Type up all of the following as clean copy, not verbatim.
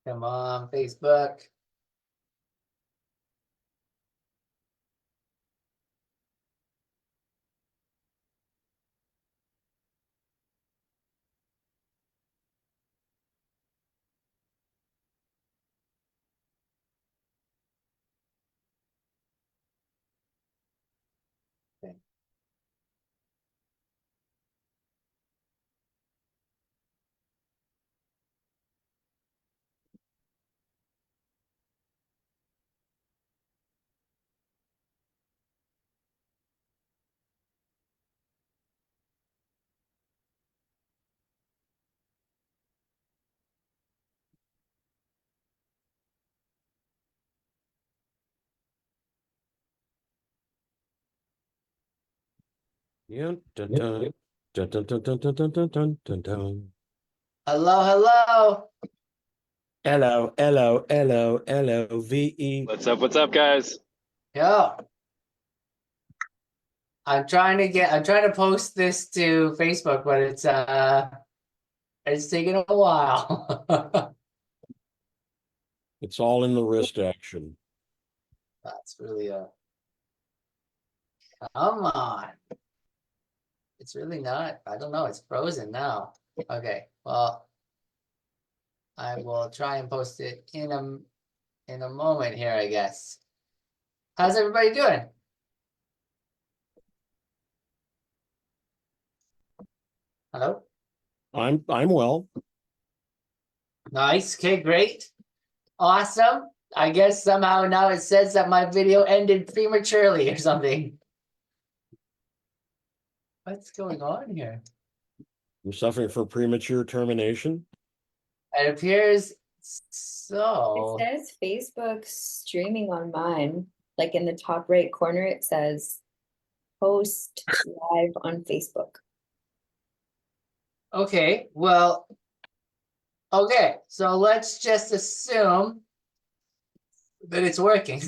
Come on, Facebook. Yeah. Dun, dun. Dun, dun, dun, dun, dun, dun, dun, dun, dun, dun. Hello, hello. Love. What's up, guys? Yo. I'm trying to post this to Facebook, but it's taking a while. It's all in the wrist action. That's really come on. It's really not. I don't know. It's frozen now. Okay. Well, I will try and post it in a moment here, I guess. How's everybody doing? Hello? I'm well. Nice. Okay, great. Awesome. I guess somehow now it says that my video ended prematurely or something. What's going on here? I'm suffering from premature termination. It appears so. It says Facebook streaming on mine. Like in the top right corner, it says post live on Facebook. Okay, well, okay, so let's just assume that it's working.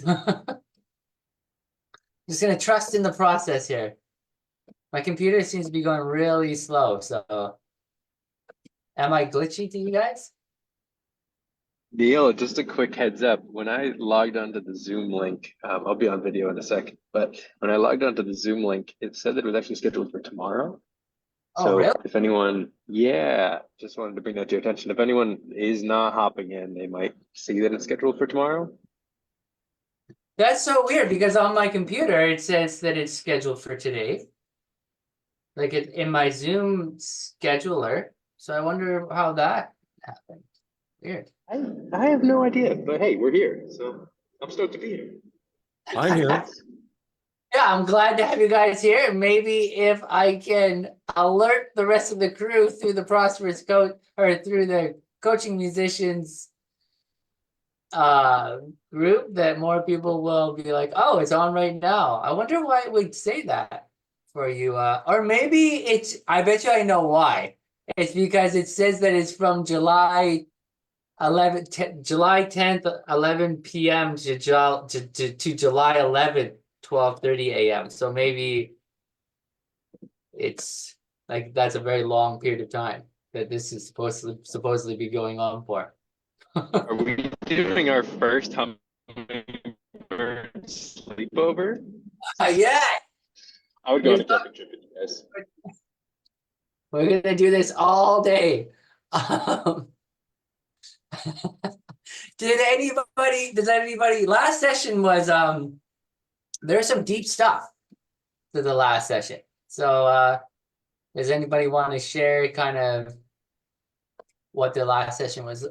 Just gonna trust in the process here. My computer seems to be going really slow, so am I glitchy to you guys? Neil, just a quick heads up. When I logged onto the Zoom link, I'll be on video in a second, but when I logged onto the Zoom link, it said that it was actually scheduled for tomorrow. Oh, So really? if anyone, just wanted to bring that to your attention. If anyone is not hopping in, they might see that it's scheduled for tomorrow. That's so weird because on my computer it says that it's scheduled for today. Like it in my Zoom scheduler. So I wonder how that happened. Weird. I have no idea, but hey, we're here, so I'm stoked to be here. I'm here. Yeah, I'm glad to have you guys here. Maybe if I can alert the rest of the crew through the Prosperous Coach or through the Coaching Musicians group, that more people will be like, oh, it's on right now. I wonder why it would say that for you. Or maybe it's, I bet you I know why. It's because it says that it's from July 10th, 11 p.m. to July 11th, 12:30 a.m. So maybe it's like that's a very long period of time that this is supposedly be going on for. Are we doing our first hummingbird sleepover? Yeah, I would go on a camping trip with you guys. we're gonna do this all day. Does anybody last session was there's some deep stuff to the last session. So does anybody want to share kind of what the last session was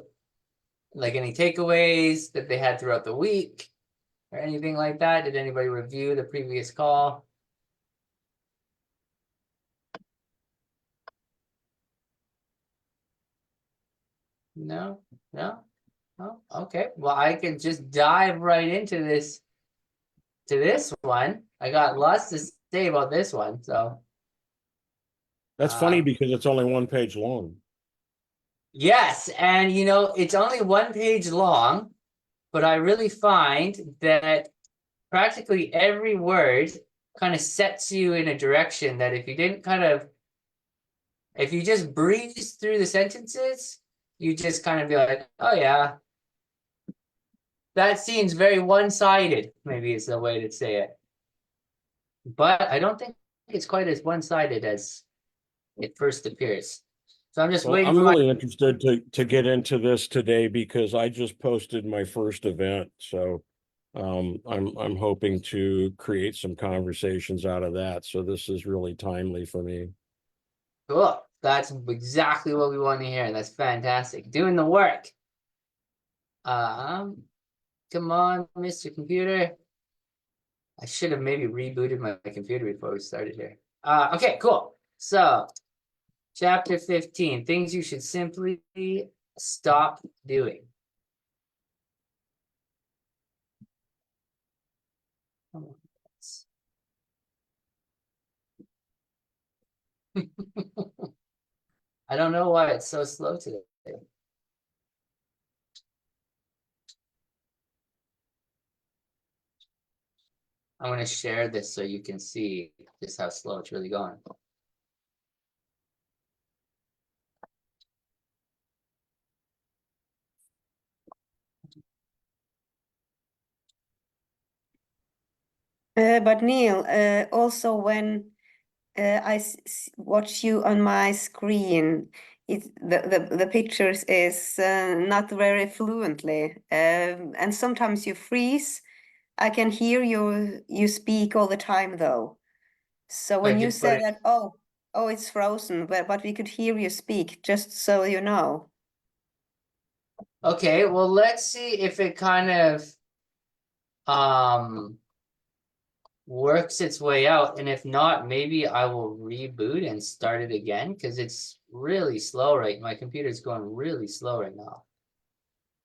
like, any takeaways that they had throughout the week or anything like that? Did anybody review the previous call? No. Okay, well, I can just dive right into this one. I got lots to say about this one, so That's funny because it's only one page long. yes, and you know, it's only one page long, but I really find that practically every word kind of sets you in a direction that if you just breeze through the sentences, you just kind of be like, oh yeah, that seems very one-sided, maybe is the way to say it. But I don't think it's quite as one-sided as it first appears. So I'm just Well, waiting I'm for my, really interested to get into this today because I just posted my first event. So I'm hoping to create some conversations out of that. So this is really timely for me. cool. That's exactly what we want to hear. That's fantastic. Doing the work. Come on, Mr. Computer. I should have maybe rebooted my computer before we started here. Okay, cool. So, chapter 15, things you should simply stop doing. Oh, I don't know why it's so slow today. I'm going to share this so you can see just how slow it's really going. But Neil, also when watch you on my screen, the pictures is not very fluently, and sometimes you freeze. I can hear you speak all the time though. So when Like you you put said it, that, oh, it's frozen, but we could hear you speak, just so you know. okay, well, let's see if it kind of works its way out. And if not, maybe I will reboot and start it again because it's really slow right. My computer's going really slow right now.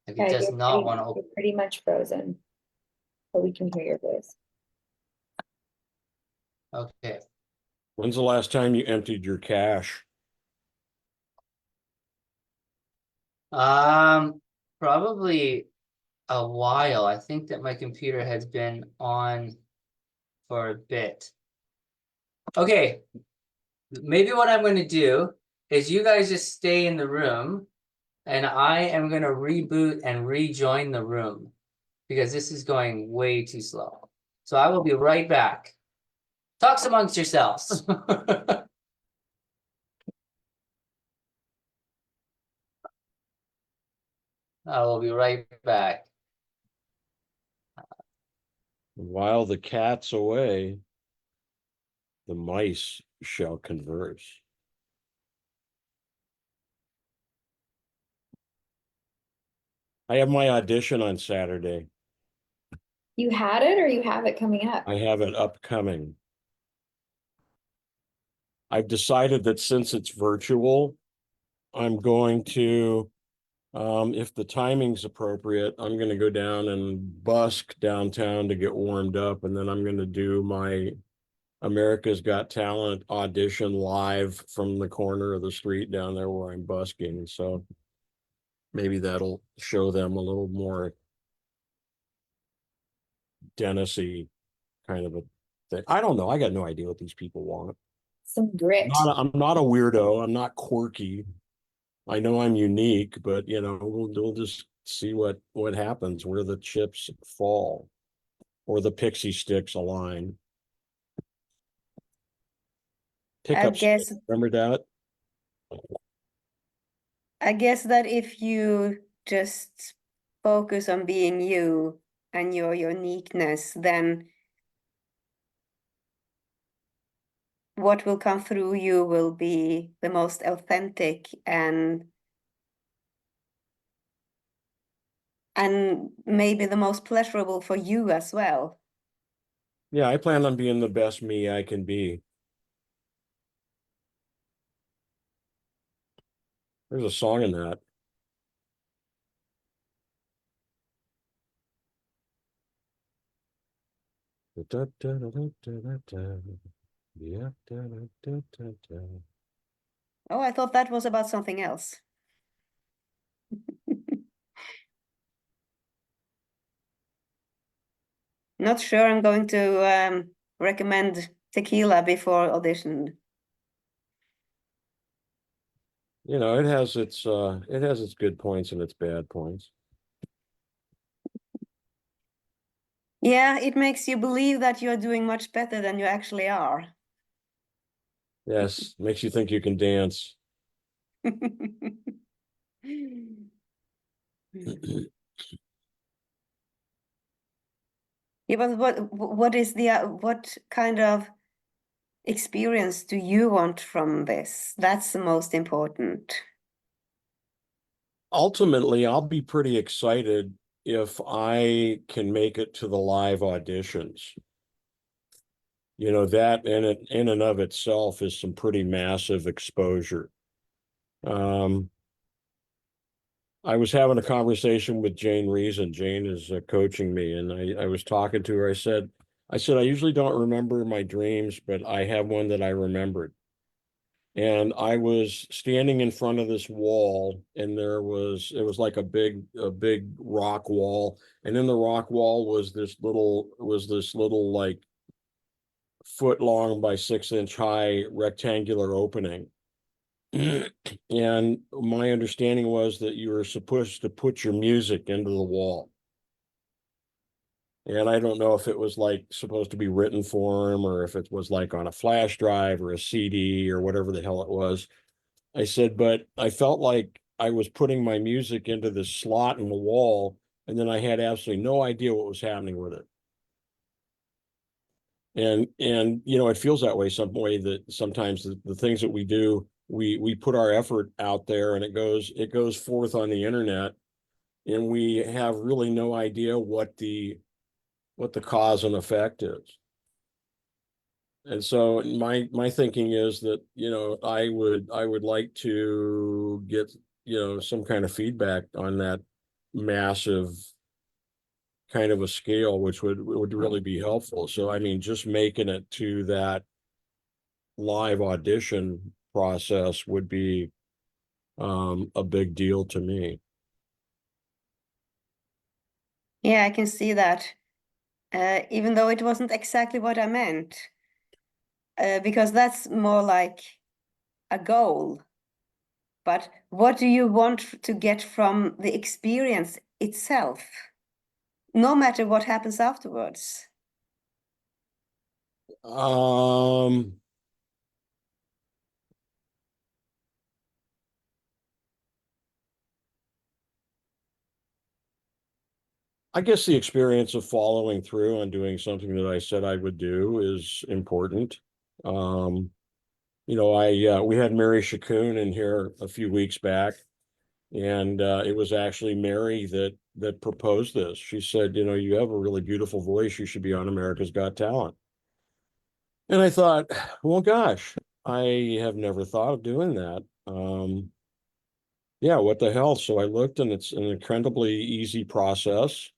Like it Yeah, does not want to open. you're pretty much frozen, but we can hear your voice. Okay. When's the last time you emptied your cache? Probably a while. I think that my computer has been on for a bit. Okay. Maybe what I'm going to do is you guys just stay in the room and I am going to reboot and rejoin the room because this is going way too slow. So I will be right back. Talks amongst yourselves. I will be right back. While the cat's away, the mice shall converse. I have my audition on Saturday. You had it or you have it coming up? I have it upcoming. I've decided that since it's virtual, I'm going to, if the timing's appropriate, I'm going to go down and busk downtown to get warmed up. And then I'm going to do my America's Got Talent audition live from the corner of the street down there where I'm busking. So maybe that'll show them a little more Dennis-y kind of a thing. I don't know. I got no idea what these people want. Some grit. I'm not a weirdo. I'm not quirky. I know I'm unique, but we'll just see what happens, where the chips fall or the pixie sticks align. I Pickup guess stick, remember that? I guess that if you just focus on being you and your uniqueness, then what will come through you will be the most authentic and maybe the most pleasurable for you as well. Yeah, I plan on being the best me I can be. There's a song in that. Da, da, da, da, da, da. Yeah, da, da, da, da, da. Oh, I thought that was about something else. Not sure I'm going to recommend tequila before audition. It has its good points and its bad points. Yeah, it makes you believe that you're doing much better than you actually are. Yes, makes you think you can dance. Yeah, but what is the what kind of experience do you want from this? That's the most important. Ultimately, I'll be pretty excited if I can make it to the live auditions. You know, that in and of itself is some pretty massive exposure. I was having a conversation with Jane Reason. Jane is coaching me, and I was talking to her. I said, I usually don't remember my dreams, but I have one that I remembered. And I was standing in front of this wall, and it was like a big rock wall. And in the rock wall was this little like 1-foot-long by 6-inch high rectangular opening. And my understanding was that you were supposed to put your music into the wall. And I don't know if it was like supposed to be written form or if it was like on a flash drive or a CD or whatever the hell it was. I said, but I felt like I was putting my music into this slot in the wall, and then I had absolutely no idea what was happening with it. And you know, it feels that way some way, that sometimes the things that we do, we put our effort out there and it goes forth on the internet, and we have really no idea what the cause and effect is. And so my thinking is that, you know, I would like to get, you know, some kind of feedback on that massive kind of a scale, which would really be helpful. So I mean, just making it to that live audition process would be a big deal to me. Yeah, I can see that. Even though it wasn't exactly what I meant, because that's more like a goal. But what do you want to get from the experience itself, no matter what happens afterwards? I guess the experience of following through on doing something that I said I would do is important. You know, we had Mary Shakun in here a few weeks back, and it was actually Mary that proposed this. She said, you know, you have a really beautiful voice. You should be on America's Got Talent. And I thought, well, gosh, I have never thought of doing that. Yeah, what the hell? So I looked, and it's an incredibly easy process.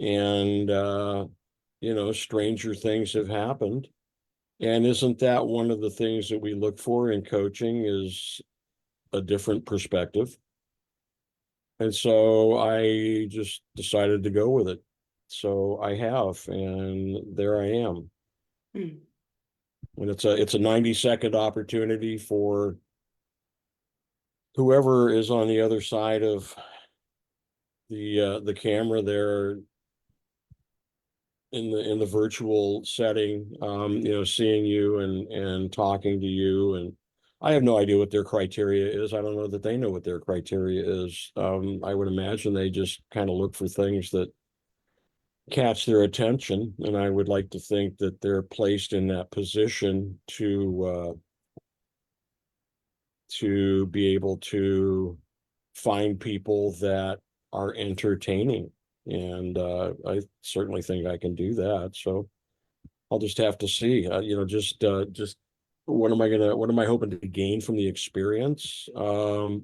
And you know, stranger things have happened. And isn't that one of the things that we look for in coaching, is a different perspective? And so I just decided to go with it. So I have, and there I am. Mm. And it's a 90-second opportunity for whoever is on the other side of the camera there in the virtual setting, you know, seeing you and talking to you. And I have no idea what their criteria is. I don't know that they know what their criteria is. I would imagine they just kind of look for things that catch their attention, and I would like to think that they're placed in that position to be able to find people that are entertaining. And I certainly think I can do that. So I'll just have to see. You know, just what am I hoping to gain from the experience? You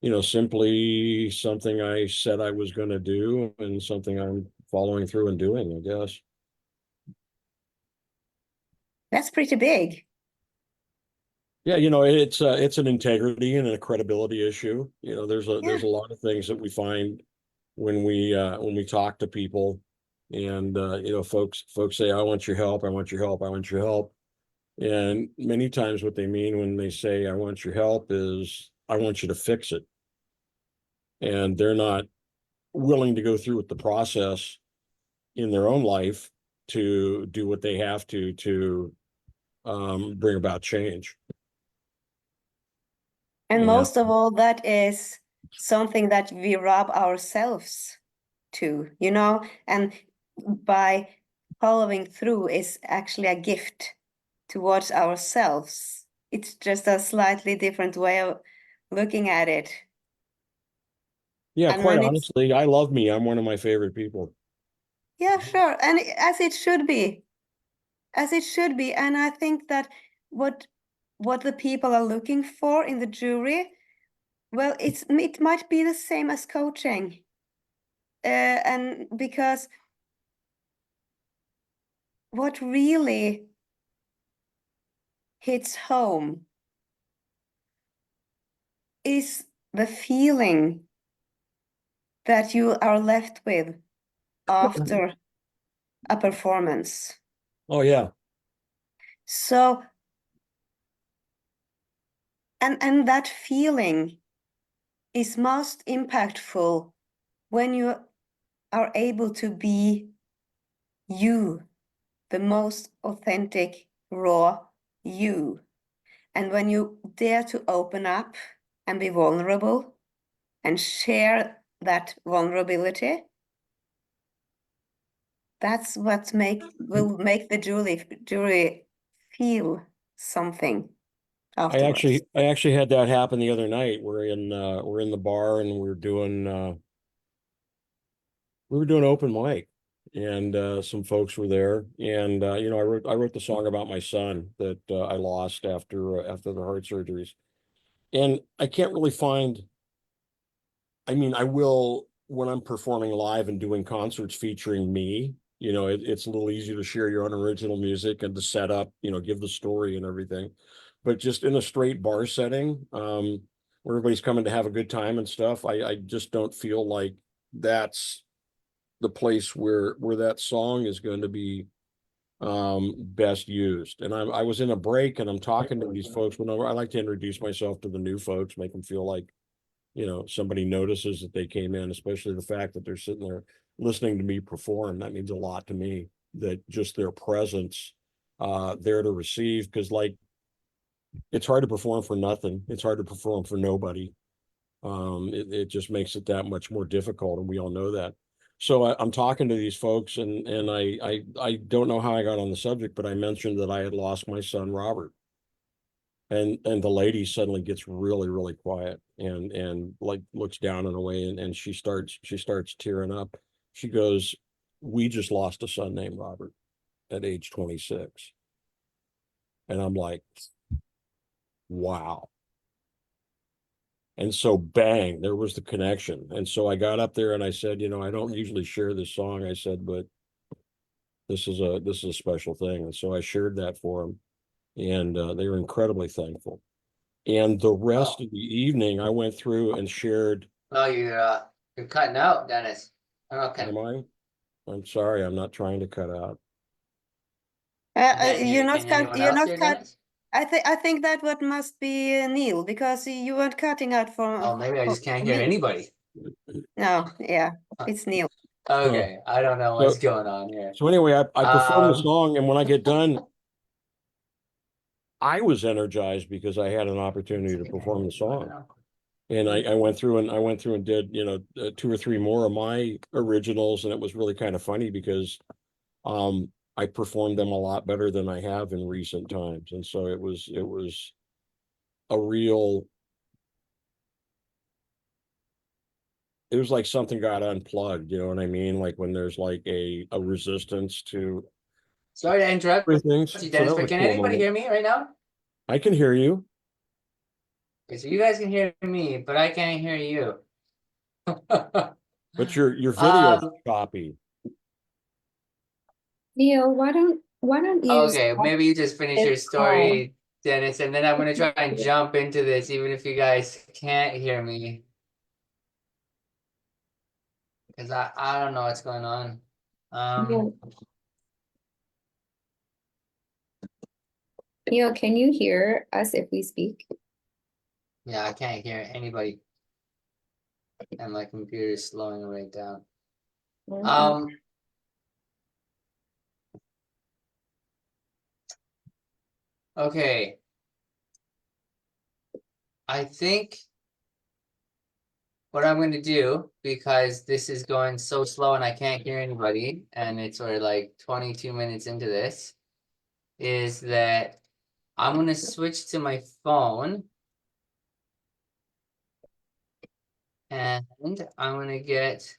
know, simply something I said I was going to do, and something I'm following through and doing, I guess. That's pretty big. Yeah, you know, it's an integrity and a credibility issue. You know, there's a lot of things that we find when we talk to people, and you know, folks say, I want your help, I want your help, I want your help. And many times what they mean when they say, I want your help, is I want you to fix it. And they're not willing to go through with the process in their own life to do what they have to bring about change. And Yeah. most of all, that is something that we rob ourselves to, you know, and by following through is actually a gift towards ourselves. It's just a slightly different way of looking at it. Yeah, And quite when it's, honestly, I love me. I'm one of my favorite people. yeah, sure. And as it should be, as it should be. And I think that what the people are looking for in the jury, well, it might be the same as coaching. And because what really hits home is the feeling that you are left with after a performance. Oh yeah. So, and that feeling is most impactful when you are able to be you, the most authentic, raw you. And when you dare to open up and be vulnerable and share that vulnerability, that's what will make the jury feel something afterwards. I actually had that happen the other night. We're in the bar and we were doing open mic, and some folks were there, and you know, I wrote the song about my son that I lost after the heart surgeries, and I can't really find. I mean, I will when I'm performing live and doing concerts featuring me. You know, it's a little easier to share your own original music and to set up, you know, give the story and everything. But just in a straight bar setting, where everybody's coming to have a good time and stuff, I just don't feel like that's the place where that song is going to be best used. And I was in a break and I'm talking to these folks. Whenever I like to introduce myself to the new folks, make them feel like, you know, somebody notices that they came in, especially the fact that they're sitting there listening to me perform. That means a lot to me, that just their presence there to receive, because like it's hard to perform for nothing. It's hard to perform for nobody. It just makes it that much more difficult, and we all know that. So I'm talking to these folks, and I don't know how I got on the subject, but I mentioned that I had lost my son Robert, and the lady suddenly gets really quiet and like looks down in a way, and she starts tearing up. She goes, "We just lost a son named Robert at age 26," and I'm like, wow. And so bang, there was the connection. And so I got up there and I said, you know, I don't usually share this song. I said, but this is a special thing. And so I shared that for them, and they were incredibly thankful. And the rest of the evening, I went through and shared. Oh, you're cutting out, Dennis. Okay. Am I? I'm sorry, I'm not trying to cut out. You're not Can anyone you're else not hear cut. Dennis? I think that what must be Neil, because you weren't cutting out Oh, maybe I just can't for hear me. anybody. No, yeah, it's Neil. Okay, I don't know what's going on here. So anyway, I performed the Um, song, and when I get done, I was energized because I had an opportunity to perform the song. And I went through and did, you know, 2 or 3 more of my originals, and it was really kind of funny because I performed them a lot better than I have in recent times. And so it was a real, it was like something got unplugged, you know what I mean? Like when there's like a resistance to sorry to interrupt things. you, So that Dennis, was but a can cool anybody moment. hear me right now? I can hear you. Okay, so you guys can hear me, but I can't hear you. But your video is Um, choppy. Neil, why don't you okay, maybe you just finish your this call? story, Dennis, and then I'm gonna try and jump into this, even if you guys can't hear me. Because I don't know what's going on. Neil, Neil, can you hear us if we speak? Yeah, I can't hear anybody. And my computer is slowing right down. Mm-mm. Okay. I think what I'm going to do, because this is going so slow and I can't hear anybody, and it's already like 22 minutes into this, is that I'm going to switch to my phone. And I'm going to get...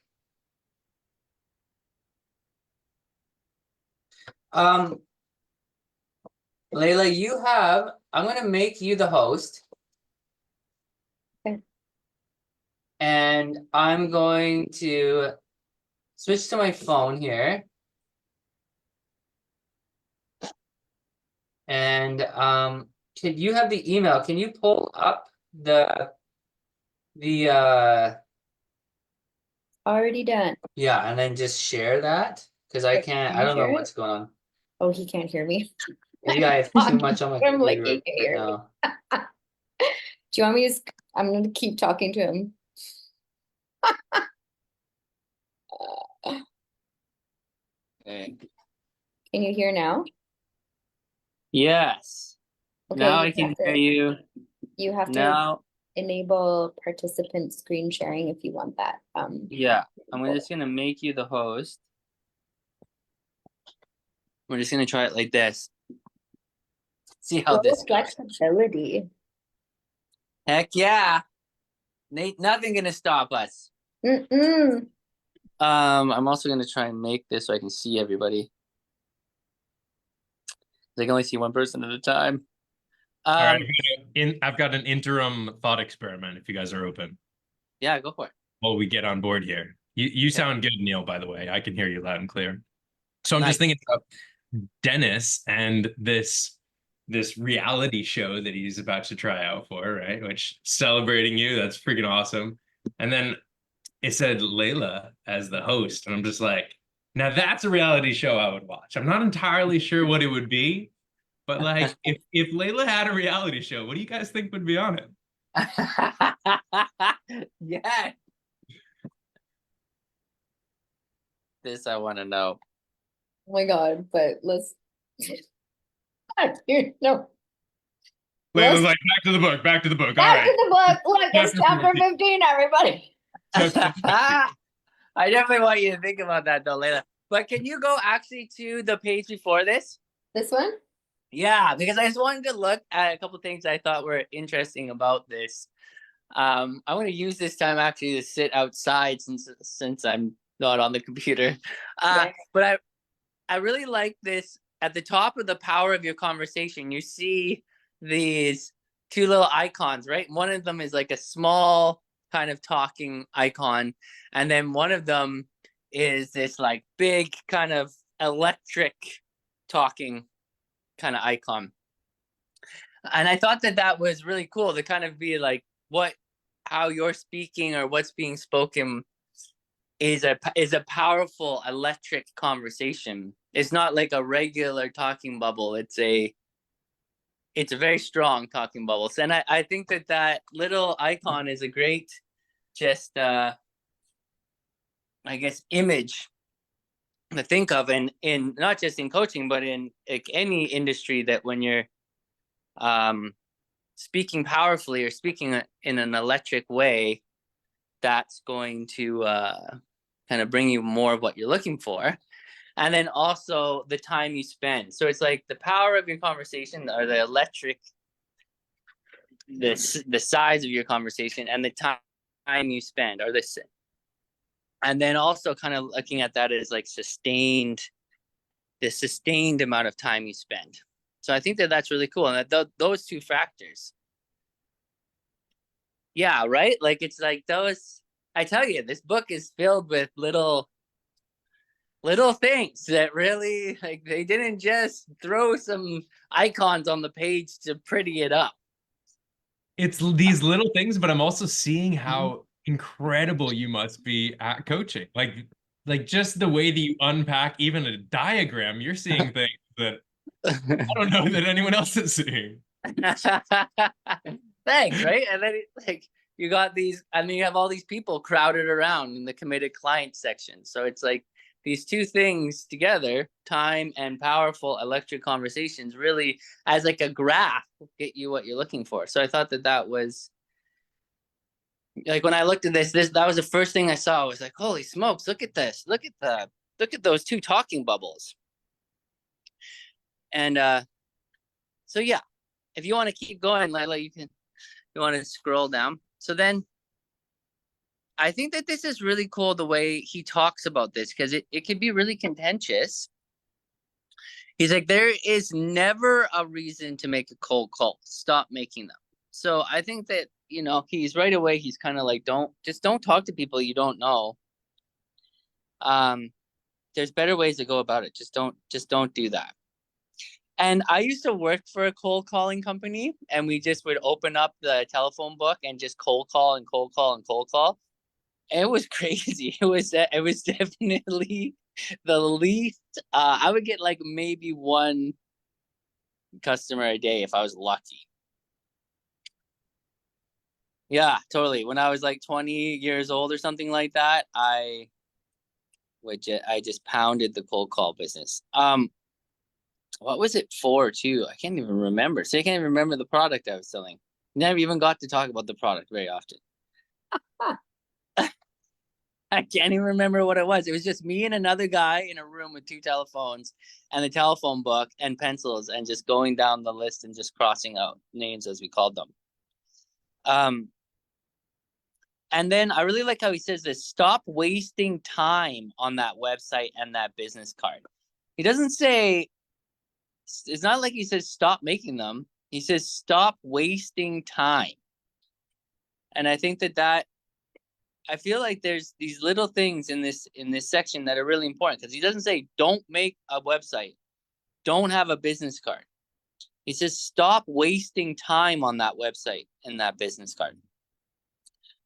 Layla, I'm going to make you the host. Okay. And I'm going to switch to my phone here. And can you have the email? Can you pull up the Already done. yeah, and then just share that? Because I Wait, can't, can I you don't know share it? what's going on. Oh, he can't hear me. Maybe I have too much on my I'm like, computer he can't hear me. now. Do you want me to? I'm going to keep talking to him. Okay. Can you hear now? Yes. Okay, Now you I can have hear to- you. You have to Now, enable participant screen sharing if you want that. yeah, I'm just gonna make you the host. We're just gonna try it like this. See how this goes. Flexibility. Heck yeah. Nate, nothing gonna stop us. Mm-mm. I'm also gonna try and make this so I can see everybody. I can only see one person at a time. All right, I've got an interim thought experiment if you guys are open. Yeah, go for it. While we get on board here. You sound good, Neil, by the way. I can hear you loud and clear. So I'm Nice. just thinking about Dennis and this reality show that he's about to try out for, right? Which, celebrating you, that's freaking awesome. And then it said Layla as the host, and I'm just like, now that's a reality show I would watch. I'm not entirely sure what it would be, but like if Layla had a reality show, what do you guys think would be on it? Yeah. This I want to know. Oh my God, but let's. Dude, no. Layla's Let's- like, back to the book, back to the book. All Back right. to the book. Look, it's Chapter chapter 15, everybody. I definitely want you to think about that though, Layla. But can you go actually to the page before this? This one? Yeah, because I just wanted to look at a couple things I thought were interesting about this. I want to use this time actually to sit outside since I'm not on the computer. Yes. But I really like this. At the top of the power of your conversation, you see these two little icons, right? One of them is like a small kind of talking icon, and then one of them is this like big kind of electric talking kind of icon. And I thought that was really cool to kind of be like how you're speaking or what's being spoken is a powerful electric conversation. It's not like a regular talking bubble. It's a very strong talking bubble. And I think that little icon is a great just I guess image to think of in not just in coaching but in like any industry, that when you're speaking powerfully or speaking in an electric way, that's going to kind of bring you more of what you're looking for. And then also the time you spend. So it's like the power of your conversation, or the electric, the size of your conversation, and the time you spend, or this. And then also kind of looking at that as like the sustained amount of time you spend. So I think that's really cool. And that those two factors. Yeah, right? Like it's like those, I tell you, this book is filled with little things that really, like, they didn't just throw some icons on the page to pretty it up. It's these little things, but I'm also seeing how incredible you must be at coaching. Like just the way that you unpack even a diagram, you're seeing things that I don't know that anyone else is seeing. Thanks, right? And then like you got these, and then you have all these people crowded around in the committed client section. So it's like these two things together, time and powerful electric conversations, really as like a graph get you what you're looking for. So I thought that was like, when I looked at this that was the first thing I saw. I was like, holy smokes, look at this, look at those two talking bubbles. And so yeah, if you want to keep going, Lila, you want to scroll down. So then I think that this is really cool, the way he talks about this, because it can be really contentious. He's like, there is never a reason to make a cold call. Stop making them. So I think that, he's right away, he's kind of like, don't talk to people you don't know. There's better ways to go about it. Just don't do that. And I used to work for a cold calling company, and we just would open up the telephone book and just cold call and cold call and cold call. It was crazy. It was definitely the least. I would get like maybe one customer a day if I was lucky. Yeah, totally. When I was like 20 years old or something like that, I just pounded the cold call business. What was it for too? I can't even remember. So I can't even remember the product I was selling. Never even got to talk about the product very often. I can't even remember what it was. It was just me and another guy in a room with two telephones and a telephone book and pencils, and just going down the list and just crossing out names, as we called them. And then I really like how he says this: stop wasting time on that website and that business card. He doesn't say, it's not like he says stop making them. He says stop wasting time. And I think that I feel like there's these little things in this section that are really important, because he doesn't say don't make a website, don't have a business card. He says stop wasting time on that website and that business card.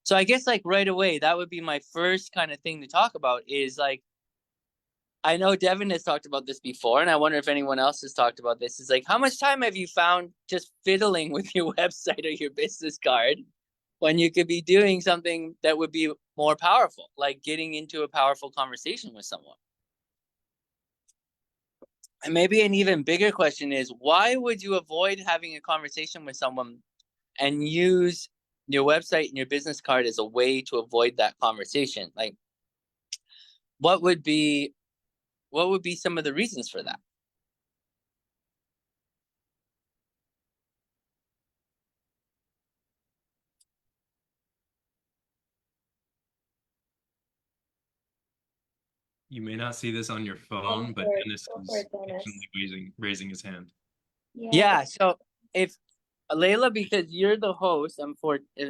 So I guess like right away, that would be my first kind of thing to talk about, is like, I know Devin has talked about this before, and I wonder if anyone else has talked about this. Is like, how much time have you found just fiddling with your website or your business card when you could be doing something that would be more powerful, like getting into a powerful conversation with someone? And maybe an even bigger question is, why would you avoid having a conversation with someone and use your website and your business card as a way to avoid that conversation? Like, what would be some of the reasons for that? You may not see this on your phone, but Dennis is actually raising his hand. Yeah. So if Layla, because you're the host,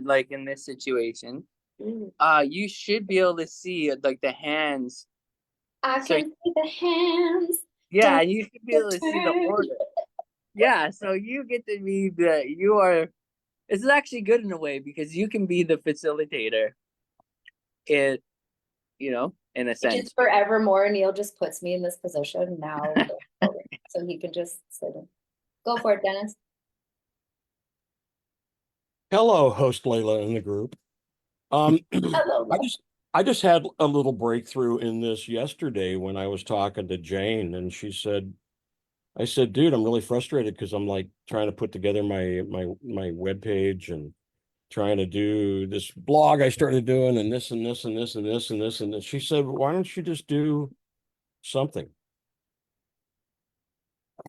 like in this situation, you should be able to see like the hands. I can see the hands. Yeah, you should be able to see the order. Yeah, so you get to be this is actually good in a way, because you can be the facilitator in a sense. Just forevermore, Neil just puts me in this position now. So he can just sit in. Go for it, Dennis. Hello, host Layla in the group. Hello. I just had a little breakthrough in this yesterday when I was talking to Jane, and I said, dude, I'm really frustrated because I'm like trying to put together my webpage and trying to do this blog I started doing, and this and this and this and this and this. And she said, why don't you just do something?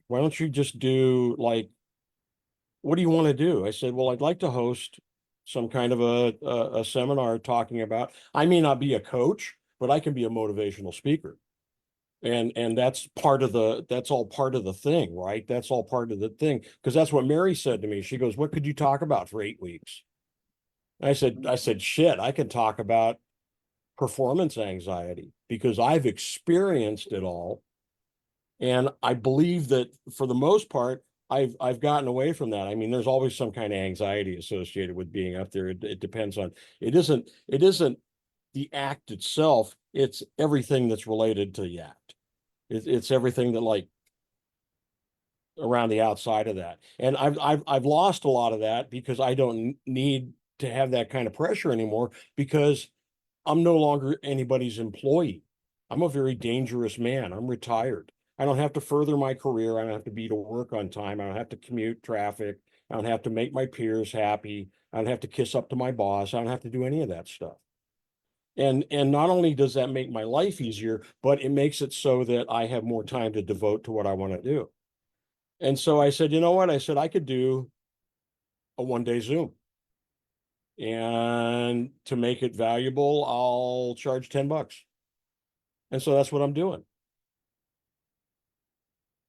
Why don't you just do, like, what do you want to do? I said, well, I'd like to host some kind of a seminar talking about, I may not be a coach, but I can be a motivational speaker. And that's all part of the thing, right? That's all part of the thing. Because that's what Mary said to me. She goes, what could you talk about for 8 weeks? I said, shit, I can talk about performance anxiety because I've experienced it all. And I believe that for the most part, I've gotten away from that. I mean, there's always some kind of anxiety associated with being up there. It depends on, it isn't the act itself, it's everything that's related to the act. It's everything that, like, around the outside of that. And I've lost a lot of that because I don't need to have that kind of pressure anymore, because I'm no longer anybody's employee. I'm a very dangerous man. I'm retired. I don't have to further my career. I don't have to be to work on time. I don't have to commute traffic. I don't have to make my peers happy. I don't have to kiss up to my boss. I don't have to do any of that stuff. And not only does that make my life easier, but it makes it so that I have more time to devote to what I want to do. And so I said, you know what? I said, I could do a 1-day Zoom. And to make it valuable, I'll charge $10. And so that's what I'm doing.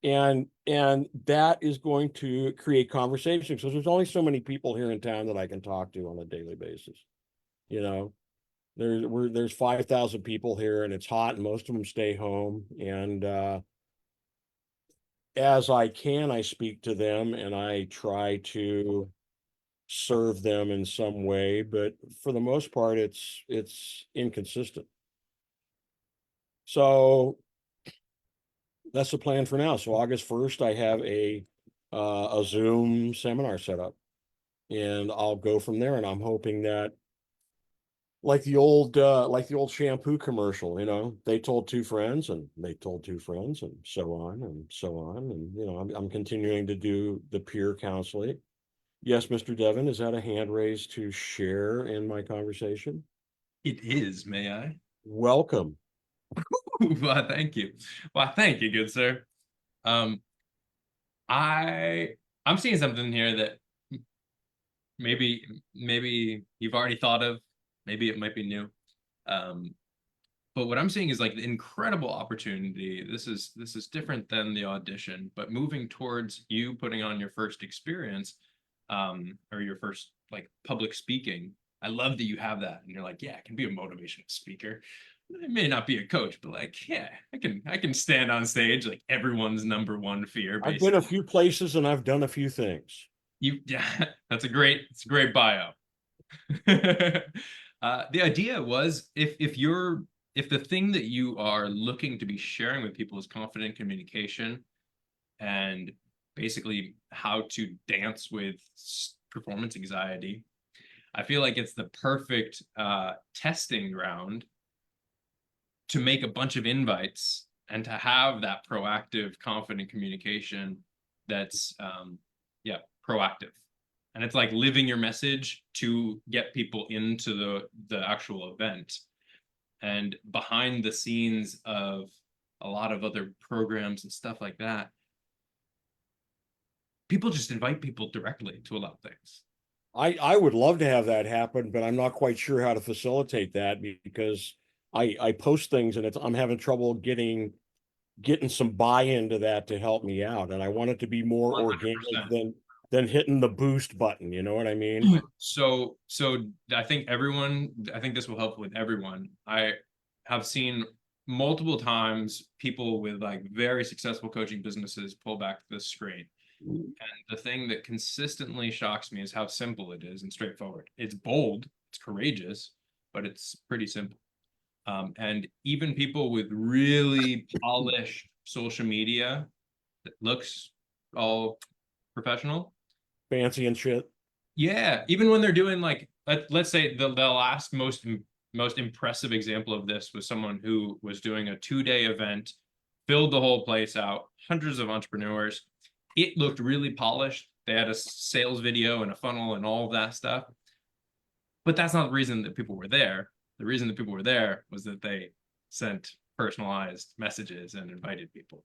And that is going to create conversations. So there's only so many people here in town that I can talk to on a daily basis. You know, there's 5,000 people here, and it's hot, and most of them stay home. And as I can, I speak to them, and I try to serve them in some way. But for the most part, it's inconsistent. So that's the plan for now. So August 1st, I have a Zoom seminar set up, and I'll go from there. And I'm hoping that, like the old shampoo commercial, you know, they told two friends, and they told two friends, and so on and so on. And you know, I'm continuing to do the peer counseling. Yes, Mr. Devon, is that a hand raised to share in my conversation? It is, may I? Welcome. Well, thank you. Well, thank you, good sir. I'm seeing something here that maybe you've already thought of, maybe it might be new. But what I'm seeing is like the incredible opportunity. This is different than the audition, but moving towards you putting on your first experience, or your first like public speaking. I love that you have that, and you're like, yeah, I can be a motivational speaker. I may not be a coach, but like, yeah, I can stand on stage, like everyone's number one fear. I've been a few places and I've done a few things. Yeah, it's a great bio. The idea was if the thing that you are looking to be sharing with people is confident communication and basically how to dance with performance anxiety, I feel like it's the perfect testing ground to make a bunch of invites and to have that proactive, confident communication that's proactive. And it's like living your message to get people into the actual event. And behind the scenes of a lot of other programs and stuff like that, people just invite people directly to a lot of things. I would love to have that happen, but I'm not quite sure how to facilitate that because I post things and I'm having trouble getting some buy-in to that to help me out. And I want it to be more 100%. organic than hitting the boost button. You know what I mean? So I think this will help with everyone. I have seen multiple times people with like very successful coaching businesses pull back the screen. And the thing that consistently shocks me is how simple it is and straightforward. It's bold, it's courageous, but it's pretty simple. And even people with really polished social media that looks all professional, Fancy and shit. yeah, even when they're doing like, let's say the last most impressive example of this was someone who was doing a 2-day event, filled the whole place out, hundreds of entrepreneurs. It looked really polished. They had a sales video and a funnel and all of that stuff. But that's not the reason that people were there. The reason that people were there was that they sent personalized messages and invited people.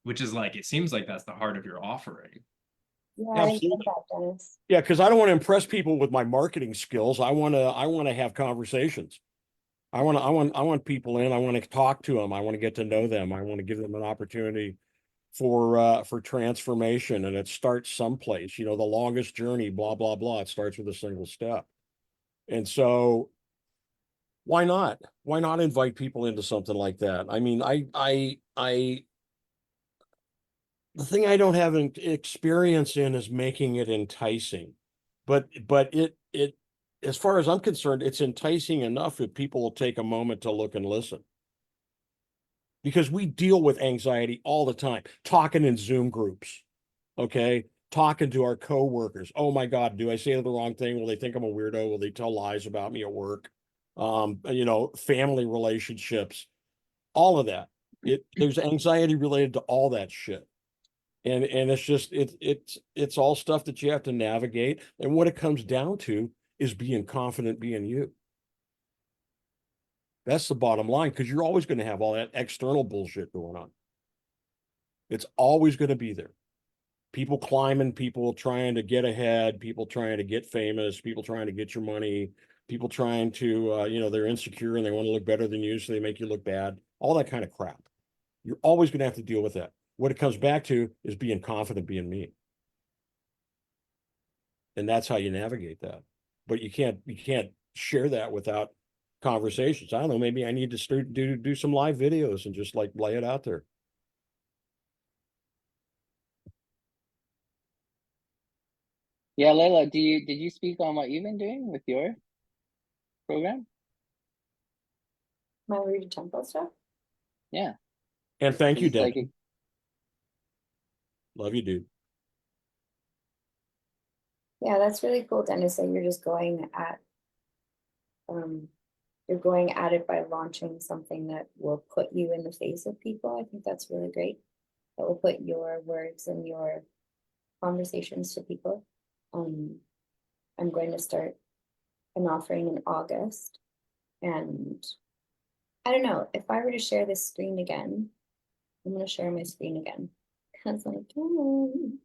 Which is like, it seems like that's the heart of your offering. Yeah, I get that, Dennis. Yeah, because I don't want to impress people with my marketing skills. I want to have conversations. I want people in. I want to talk to them. I want to get to know them. I want to give them an opportunity for transformation, and it starts someplace. You know, the longest journey, blah blah blah. It starts with a single step, and so why not? Why not invite people into something like that? I mean, the thing I don't have an experience in is making it enticing, but it as far as I'm concerned, it's enticing enough that people will take a moment to look and listen. Because we deal with anxiety all the time, talking in Zoom groups, okay? Talking to our coworkers. Oh my God, do I say the wrong thing? Will they think I'm a weirdo? Will they tell lies about me at work? you know, family relationships, all of that. There's anxiety related to all that shit. And it's just, it's all stuff that you have to navigate. And what it comes down to is being confident, being you. That's the bottom line, because you're always going to have all that external bullshit going on. It's always going to be there. People climbing, people trying to get ahead, people trying to get famous, people trying to get your money, people trying to, you know, they're insecure and they want to look better than you, so they make you look bad. All that kind of crap. You're always going to have to deal with that. What it comes back to is being confident, being me. And that's how you navigate that. But you can't share that without conversations. I don't know, maybe I need to start do some live videos and just like lay it out there. Yeah, Layla, did you speak on what you've been doing with your program? My read tempo stuff. Yeah. And thank you, It's like Deb. Love you, dude. Yeah, that's really cool, Dennis, that you're just going at you're going at it by launching something that will put you in the face of people. I think that's really great. That will put your words and your conversations to people. I'm going to start an offering in August, and I don't know if I were to share this screen again. I'm going to share my screen again because I can.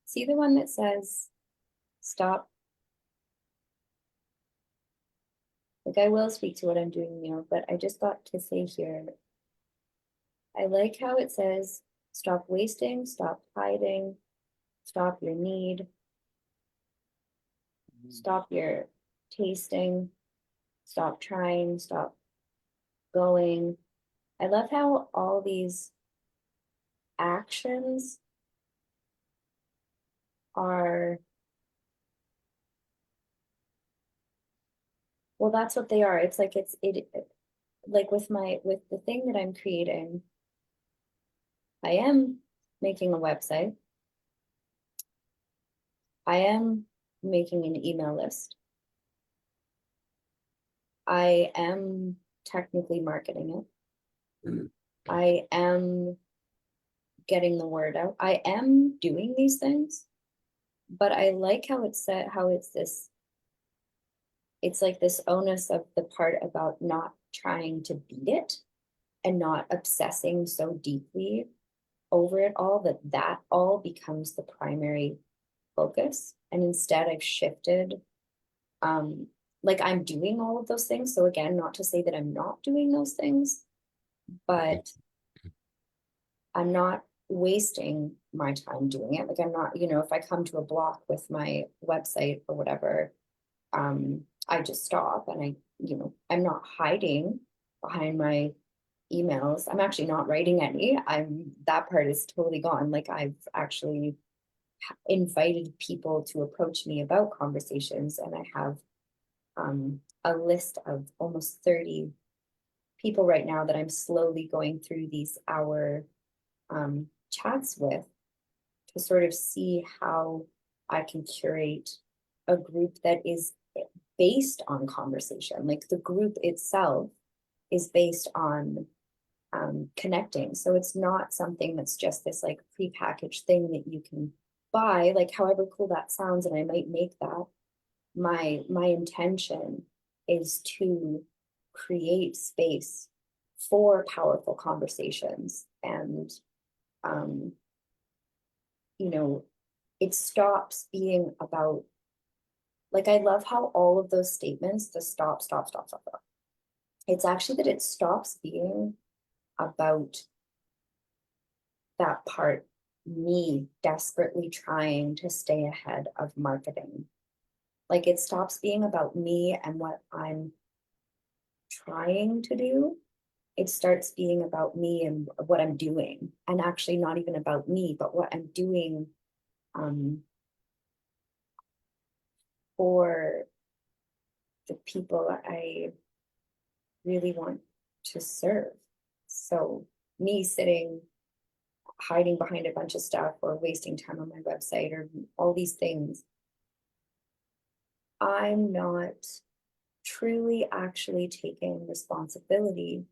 See the one that says stop. Like, I will speak to what I'm doing now, but I just got to say here, I like how it says stop wasting, stop hiding, stop your need, stop your tasting, stop trying, stop going. I love how all these actions are, well, that's what they are. It's like like with the thing that I'm creating, I am making a website. I am making an email list. I am technically marketing it. I am getting the word out. I am doing these things, but I like how it's said, how it's like this onus of the part about not trying to beat it and not obsessing so deeply over it all, that all becomes the primary focus. And instead I've shifted, like, I'm doing all of those things. So again, not to say that I'm not doing those things, but I'm not wasting my time doing it. Like, I'm not, you know, if I come to a block with my website or whatever, I just stop, and I'm not hiding behind my emails. I'm actually not writing any. That part is totally gone. Like, I've actually invited people to approach me about conversations, and I have a list of almost 30 people right now that I'm slowly going through these hour chats with, to sort of see how I can curate a group that is based on conversation. Like, the group itself is based on connecting. So it's not something that's just this like prepackaged thing that you can buy, like, however cool that sounds, and I might make that. My intention is to create space for powerful conversations, and it stops being about, like, I love how all of those statements, the stop. It's actually that it stops being about that part, me desperately trying to stay ahead of marketing. Like, it stops being about me and what I'm trying to do. It starts being about me and what I'm doing, and actually not even about me, but what I'm doing for the people I really want to serve. So me sitting, hiding behind a bunch of stuff, or wasting time on my website, or all these things, I'm not truly actually taking responsibility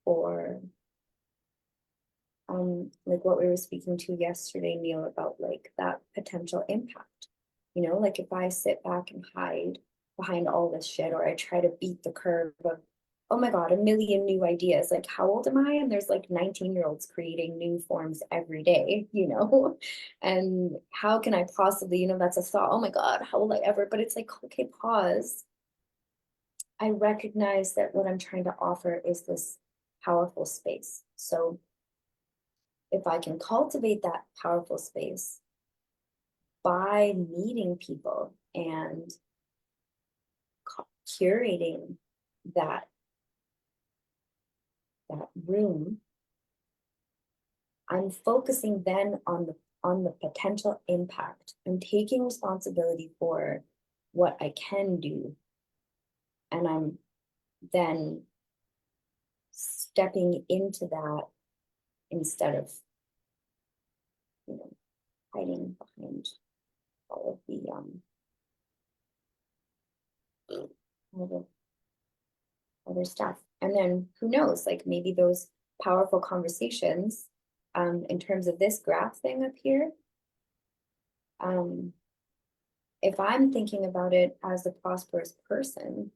for like what we were speaking to yesterday, Neil, about like that potential impact. You know, like if I sit back and hide behind all this shit, or I try to beat the curve of, oh my God, a million new ideas. Like, how old am I? And there's like 19-year-olds creating new forms every day, you know? And how can I possibly, you know, that's a thought, oh my God, how will I ever? But it's like, okay, pause. I recognize that what I'm trying to offer is this powerful space. So if I can cultivate that powerful space by meeting people and curating that room, I'm focusing then on the potential impact. I'm taking responsibility for what I can do, and I'm then stepping into that instead of, you know, hiding behind all of the other stuff. And then who knows, like maybe those powerful conversations, in terms of this graph thing up here, if I'm thinking about it as a prosperous person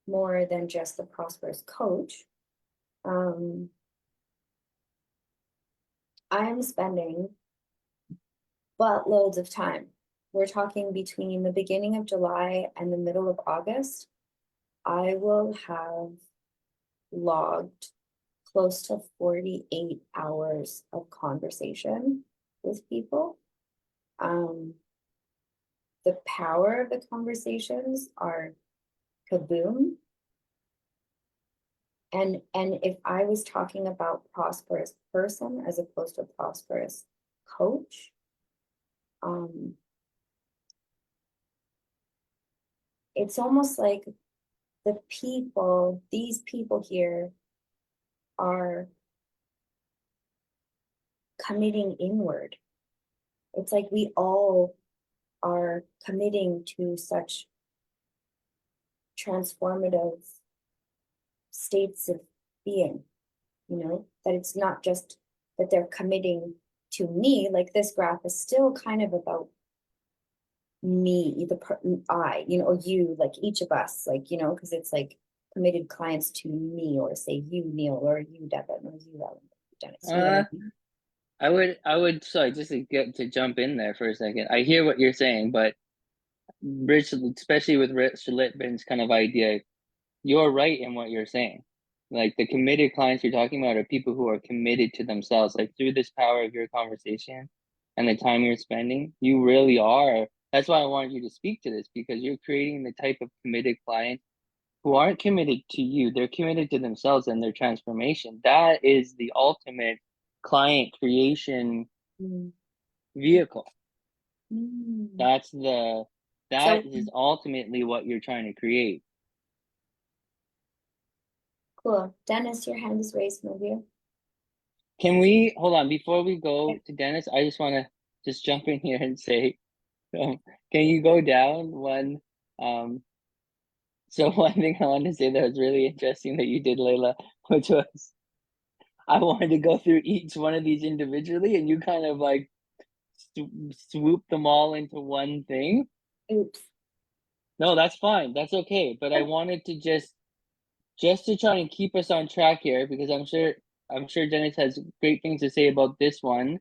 more than just the prosperous coach, I am spending buttloads of time. We're talking between the beginning of July and the middle of August, I will have logged close to 48 hours of conversation with people. The power of the conversations are kaboom. And if I was talking about prosperous person as opposed to prosperous coach, it's almost like these people here are committing inward. It's like we all are committing to such transformative states of being, you know, that it's not just that they're committing to me. Like this graph is still kind of about me, I, you know, or you, like each of us, like, you know, because it's like committed clients to me, or say you, Neil, or you, Devin, or you, Ellen, Dennis. You know what I mean? I would, sorry, just to jump in there for a second. I hear what you're saying, but Rich, especially with Rich Littman's kind of idea, you're right in what you're saying. Like the committed clients you're talking about are people who are committed to themselves. Like through this power of your conversation and the time you're spending, you really are. That's why I wanted you to speak to this, because you're creating the type of committed client who aren't committed to you. They're committed to themselves and their transformation. That is the ultimate client creation vehicle. That is ultimately what you're trying to create. Cool. Dennis, your hand is raised, my dear. Can we hold on before we go to Dennis? I just want to just jump in here and say, can you go down one? So one thing I wanted to say that was really interesting that you did, Layla, which was I wanted to go through each one of these individually, and you kind of like swoop them all into one thing. Oops. No, that's fine. That's okay. But I wanted to just to try and keep us on track here, because I'm sure Dennis has great things to say about this one.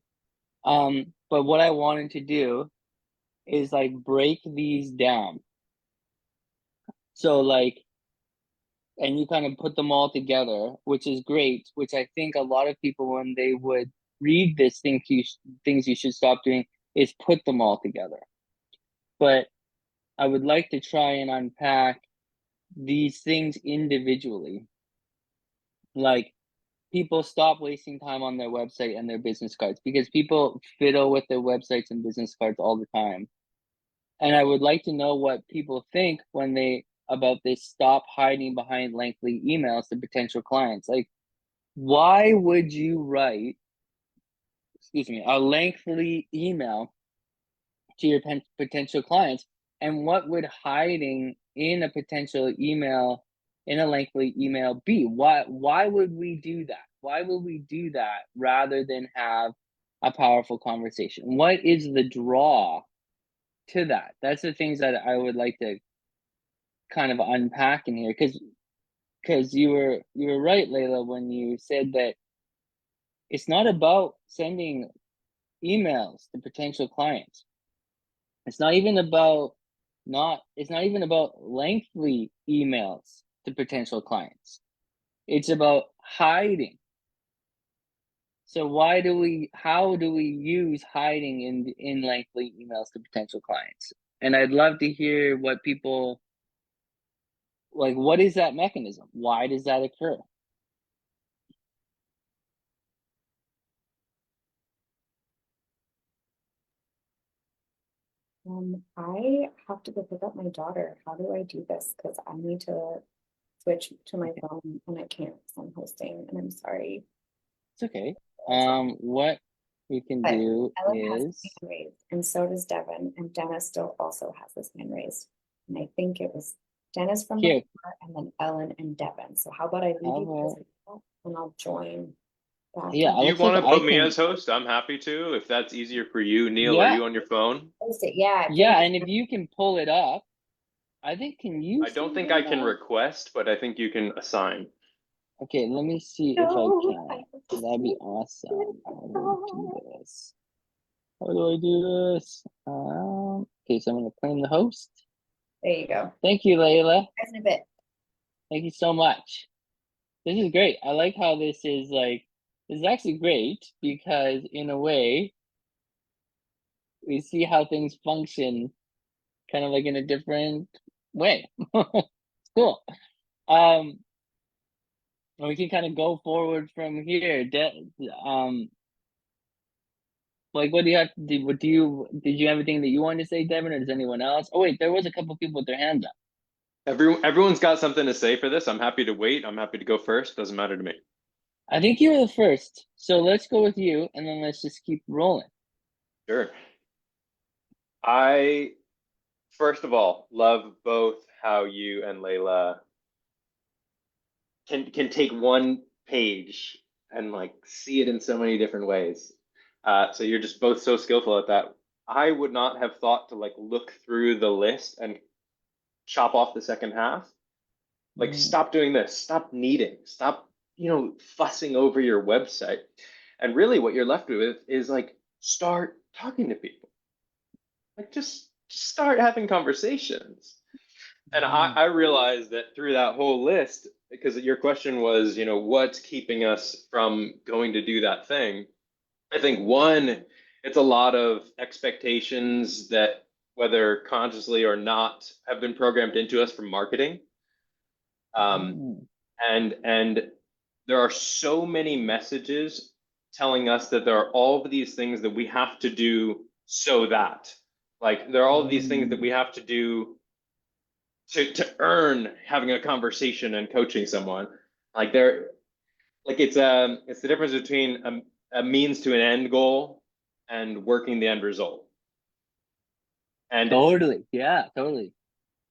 But what I wanted to do is like break these down. So like, and you kind of put them all together, which is great, which I think a lot of people, when they would read this things you should stop doing, is put them all together. But I would like to try and unpack these things individually. Like, people stop wasting time on their website and their business cards, because people fiddle with their websites and business cards all the time. And I would like to know what people think when they about this stop hiding behind lengthy emails to potential clients. Like, why would you write, a lengthy email to your potential clients? And what would hiding in a potential email, in a lengthy email, be? Why would we do that? Why would we do that rather than have a powerful conversation? What is the draw to that? That's the things that I would like to kind of unpack in here, because you were right, Layla, when you said that it's not about sending emails to potential clients. It's not even about lengthy emails to potential clients. It's about hiding. So how do we use hiding in lengthy emails to potential clients? And I'd love to hear what people, like, what is that mechanism? Why does that occur? I have to go pick up my daughter. How do I do this? Because I need to switch to my phone and I can't because I'm hosting and I'm sorry. It's okay. What we can But do Ellen has is, his hand raised, and so does Devin, and Dennis still also has his hand raised. And I think it was Dennis from Here. before, and then Ellen and Devin. So how about I leave you guys and I'll join back. Yeah, Do you looks like want to I put me can- as host? I'm happy to, if that's easier for you. Neil, Yeah. are you on your phone? Post it. Yeah. Yeah, and if you can pull it up, I think, can you I don't see think it I can now? request, but I think you can assign. Okay, let me see if I No, can. That'd be awesome. How do I do this? How do I do this? Okay, so I'm gonna claim the host. There you go. Thank you, Layla. Guys in a bit. Thank you so much. This is great. I like how this is actually great because in a way we see how things function kind of like in a different way. Cool. And we can kind of go forward from here. Like, what do you have to do? Did you have anything that you wanted to say, Devin, or does anyone else? Oh wait, there was a couple people with their hands up. Everyone's got something to say for this. I'm happy to wait. I'm happy to go first. Doesn't matter to me. I think you were the first, so let's go with you, and then let's just keep rolling. Sure. I, first of all, love both how you and Layla can take one page and like see it in so many different ways. So you're just both so skillful at that. I would not have thought to like look through the list and chop off the second half. Like, stop doing this, stop needing, stop, fussing over your website. And really what you're left with is like, start talking to people. Like, just start having conversations. And I realized that through that whole list, because your question was, what's keeping us from going to do that thing? I think one, it's a lot of expectations that, whether consciously or not, have been programmed into us from marketing. And there are so many messages telling us that there are all of these things that we have to do so that, like, there are all of these things that we have to do to earn having a conversation and coaching someone. Like, it's the difference between a means to an end goal and working the end result. And Totally. Yeah, totally.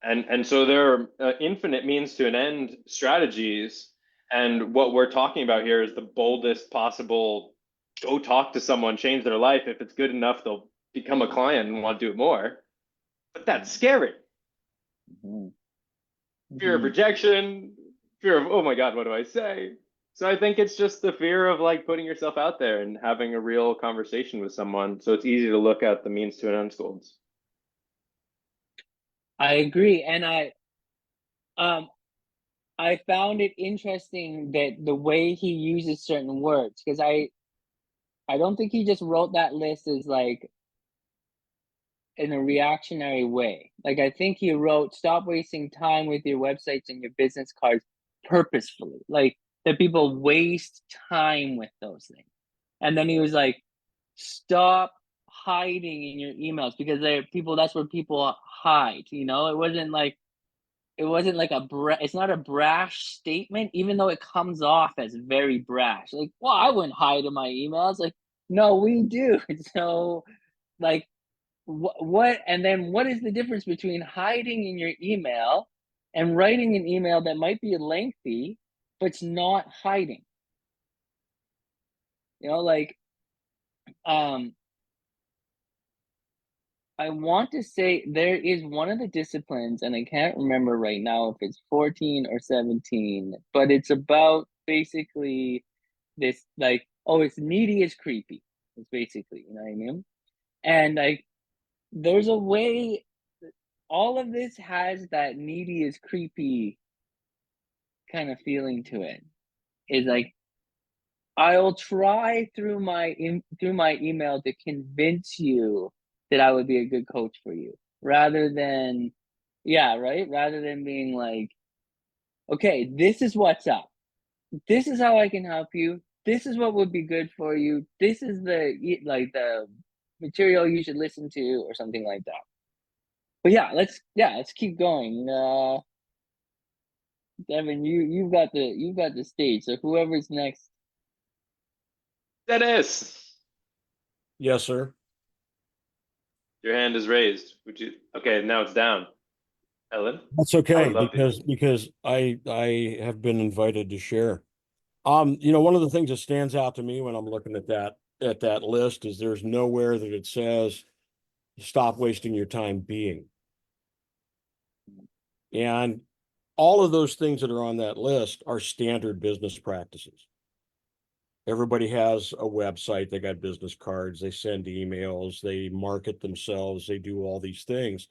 And so there are infinite means to an end strategies. And what we're talking about here is the boldest possible: go talk to someone, change their life. If it's good enough, they'll become a client and want to do it more. But that's scary. Fear of rejection, fear of, oh my God, what do I say? So I think it's just the fear of like putting yourself out there and having a real conversation with someone. So it's easy to look at the means to an end goals. I agree, and I found it interesting that the way he uses certain words, because I don't think he just wrote that list as like in a reactionary way. Like, I think he wrote, stop wasting time with your websites and your business cards purposefully. Like, that people waste time with those things. And then he was like, stop hiding in your emails, because that's where people hide. It wasn't like it's not a brash statement, even though it comes off as very brash. Like, well, I wouldn't hide in my emails. Like, no, we do. So, like, what? And then what is the difference between hiding in your email and writing an email that might be lengthy, but it's not hiding. You know, like, I want to say there is one of the disciplines, and I can't remember right now if it's 14 or 17, but it's about basically this, like, oh, it's needy is creepy. It's basically, you know what I mean? And like, there's a way, all of this has that needy is creepy kind of feeling to it. Is like, I'll try through my email to convince you that I would be a good coach for you, rather than, yeah, right, rather than being like, okay, this is what's up, this is how I can help you, this is what would be good for you, this is the material you should listen to, or something like that. But let's keep going. Devin, you've got the stage, so whoever's next. Dennis, Yes, sir. your hand is raised. Would you? Okay, now it's down. Ellen, That's I okay, would love to. because I have been invited to share. One of the things that stands out to me when I'm looking at that list is there's nowhere that it says stop wasting your time being. And all of those things that are on that list are standard business practices. Everybody has a website, they got business cards, they send emails, they market themselves, they do all these things.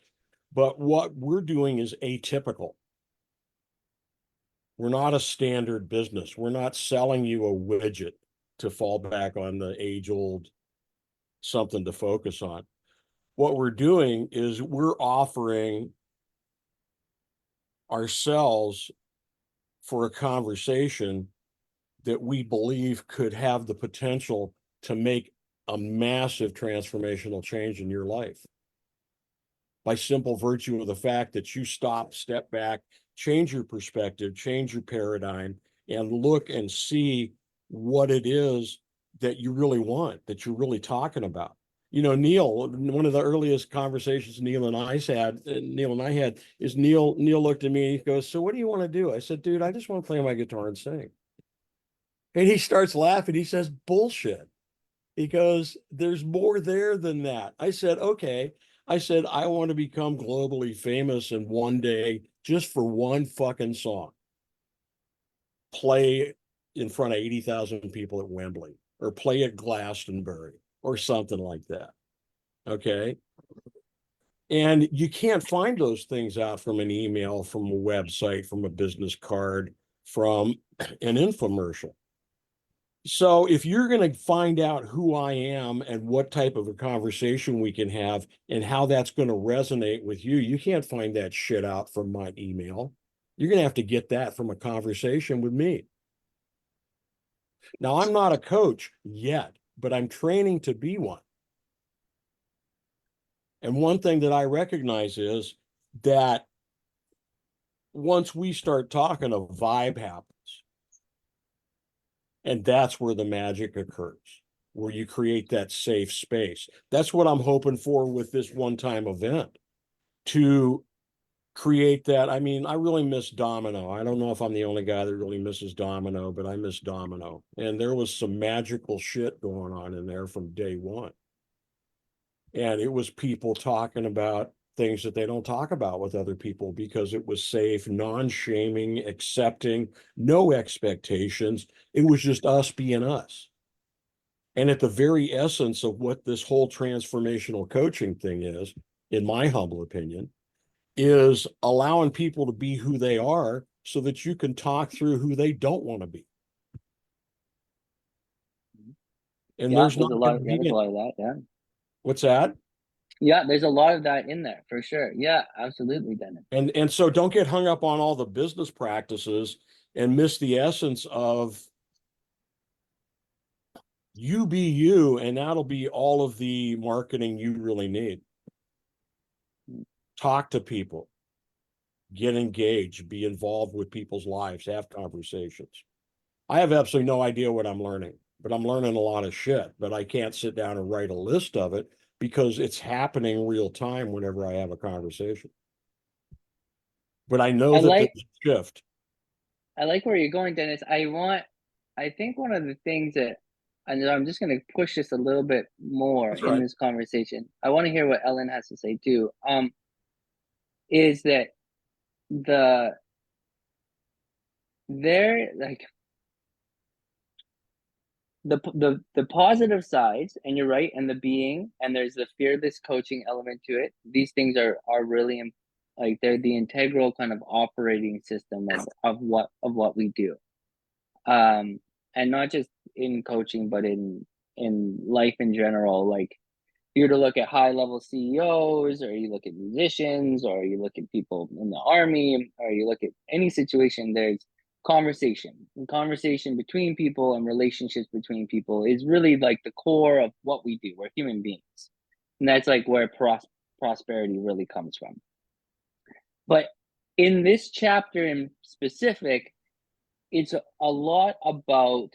But what we're doing is atypical. We're not a standard business. We're not selling you a widget to fall back on the age-old something to focus on. What we're doing is we're offering ourselves for a conversation that we believe could have the potential to make a massive transformational change in your life by simple virtue of the fact that you step back, change your perspective, change your paradigm, and look and see what it is that you really want, that you're really talking about. Neil, one of the earliest conversations Neil and I had is Neil looked at me, he goes, "So what do you want to do?" I said, "Dude, I just want to play my guitar and sing." And he starts laughing. He says, "Bullshit." He goes, "There's more there than that." I said, "Okay." I said, "I want to become globally famous and one day, just for one fucking song, play in front of 80,000 people at Wembley or play at Glastonbury or something like that." Okay. And you can't find those things out from an email, from a website, from a business card, from an infomercial. So if you're going to find out who I am and what type of a conversation we can have and how that's going to resonate with you, you can't find that shit out from my email. You're going to have to get that from a conversation with me. Now, I'm not a coach yet, but I'm training to be one. And one thing that I recognize is that once we start talking, a vibe happens. And that's where the magic occurs, where you create that safe space. That's what I'm hoping for with this one-time event, to create that. I mean, I really miss Domino. I don't know if I'm the only guy that really misses Domino, but I miss Domino. And there was some magical shit going on in there from day one. And it was people talking about things that they don't talk about with other people because it was safe, non-shaming, accepting, no expectations. It was just us being us. And at the very essence of what this whole transformational coaching thing is, in my humble opinion, is allowing people to be who they are so that you can talk through who they don't want to be. And Yeah, there's there's not a going lot. to Yeah, be there's a lot of that. Yeah. What's that? Yeah, there's a lot of that in there for sure. Yeah, absolutely, Dennis. And so don't get hung up on all the business practices and miss the essence of you be you, and that'll be all of the marketing you really need. Talk to people, get engaged, be involved with people's lives, have conversations. I have absolutely no idea what I'm learning, but I'm learning a lot of shit, but I can't sit down and write a list of it because it's happening real time whenever I have a conversation. but I know I that like- there's a shift. I like where you're going, Dennis. I think one of the things that, and I'm just going to push this a little bit more That's in right. this conversation. I want to hear what Ellen has to say too. Is that like the positive sides, and you're right, and and there's the fearless coaching element to it. These things are really like they're the integral kind of operating system of what we do. And not just in coaching, but in life in general. Like, you to look at high level CEOs, or you look at musicians, or you look at people in the army, or you look at any situation, there's conversation. And conversation between people and relationships between people is really like the core of what we do. We're human beings. And that's like where prosperity really comes from. But in this chapter in specific, it's a lot about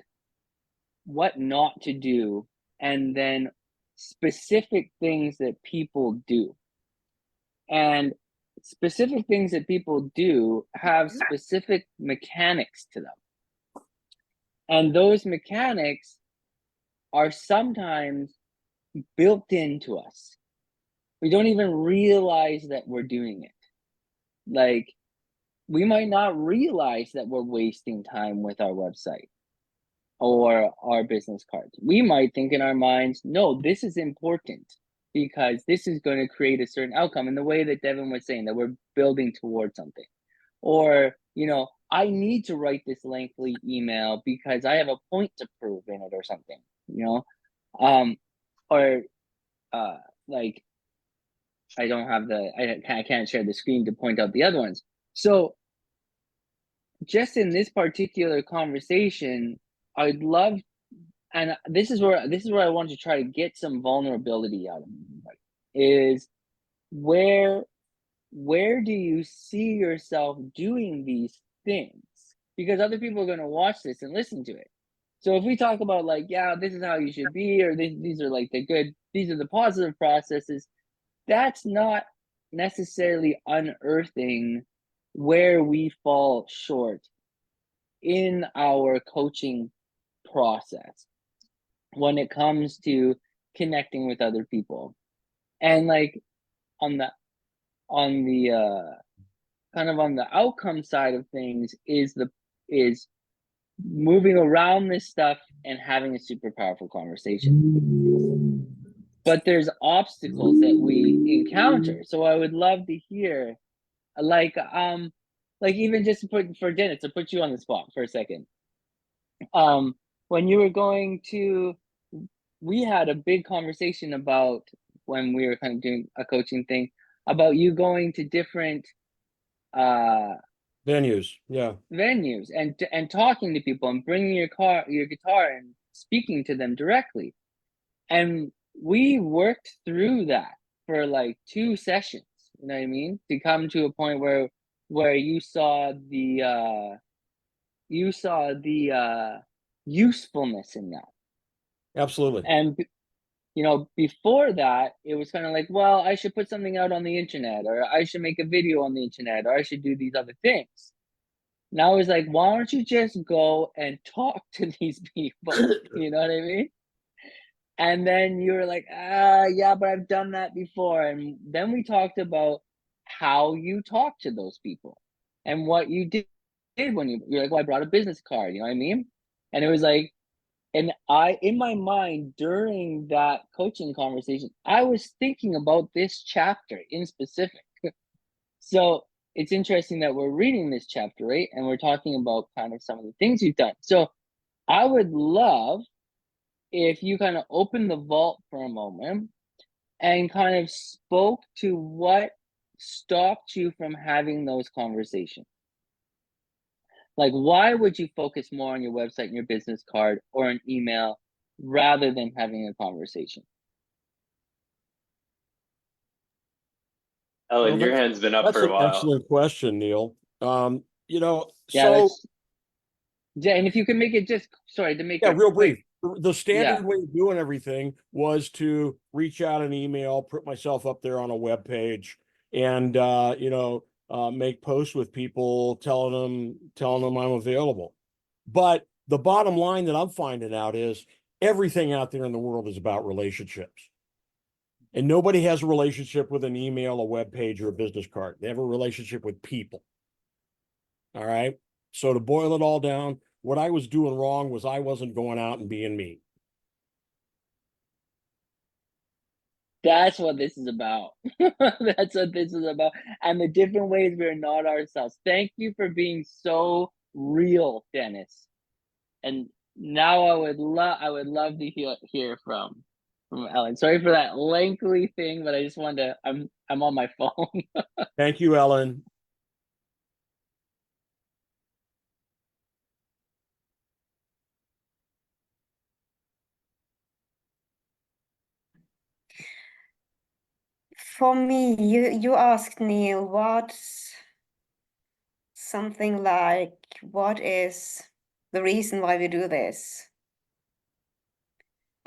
what not to do, and then specific things that people do. And specific things that people do have specific mechanics to them. And those mechanics are sometimes built into us. We don't even realize that we're doing it. Like, we might not realize that we're wasting time with our website or our business cards. We might think in our minds, no, this is important because this is going to create a certain outcome, in the way that Devin was saying, that we're building towards something. Or, I need to write this lengthy email because I have a point to prove in it, or something, or like, I don't have I can't share the screen to point out the other ones. So just in this particular conversation, I'd love, and this is where I want to try to get some vulnerability out of everybody, is where do you see yourself doing these things? Because other people are going to watch this and listen to it. So if we talk about like, yeah, this is how you should be, or these are like these are the positive processes, that's not necessarily unearthing where we fall short in our coaching process when it comes to connecting with other people. And like on the kind of on the outcome side of things is moving around this stuff and having a super powerful conversation. But there's obstacles that we encounter. So I would love to hear, like even just to put for Dennis, to put you on the spot for a second. When you were going to, we had a big conversation about, when we were kind of doing a coaching thing, about you going to different Venues, yeah. venues and talking to people and bringing your guitar and speaking to them directly. And we worked through that for like 2 sessions, you know what I mean? To come to a point where you saw the usefulness in that. Absolutely. And before that, it was kind of like, well, I should put something out on the internet, or I should make a video on the internet, or I should do these other things. Now it's like, why don't you just go and talk to these people? You know what I mean? And then you were like, yeah, but I've done that before. And then we talked about how you talk to those people and what you did when you're like, well, I brought a business card, you know what I mean? And it was like, and in my mind, during that coaching conversation, I was thinking about this chapter in specific. So it's interesting that we're reading this chapter, right? And we're talking about kind of some of the things you've done. So I would love if you kind of open the vault for a moment and kind of spoke to what stopped you from having those conversations. Like, why would you focus more on your website and your business card or an email rather than having a conversation? Ellen, your hand's been up for a That's an while. excellent question, Neil. Yeah, so and if you can make it just, sorry, to make yeah, it real quick. brief. The standard way of doing everything was to reach out an email, put myself up there on a web page, and make posts with people telling them I'm available. But the bottom line that I'm finding out is everything out there in the world is about relationships. And nobody has a relationship with an email, a web page, or a business card. They have a relationship with people. All right. So to boil it all down, what I was doing wrong was I wasn't going out and being me. That's what this is about. That's what this is about. And the different ways we're not ourselves. Thank you for being so real, Dennis. And now I would love to hear from Ellen. Sorry for that lengthy thing, but I just wanted to I'm on my phone. Thank you, Ellen. For me, you asked, Neil, what's something like, what is the reason why we do this?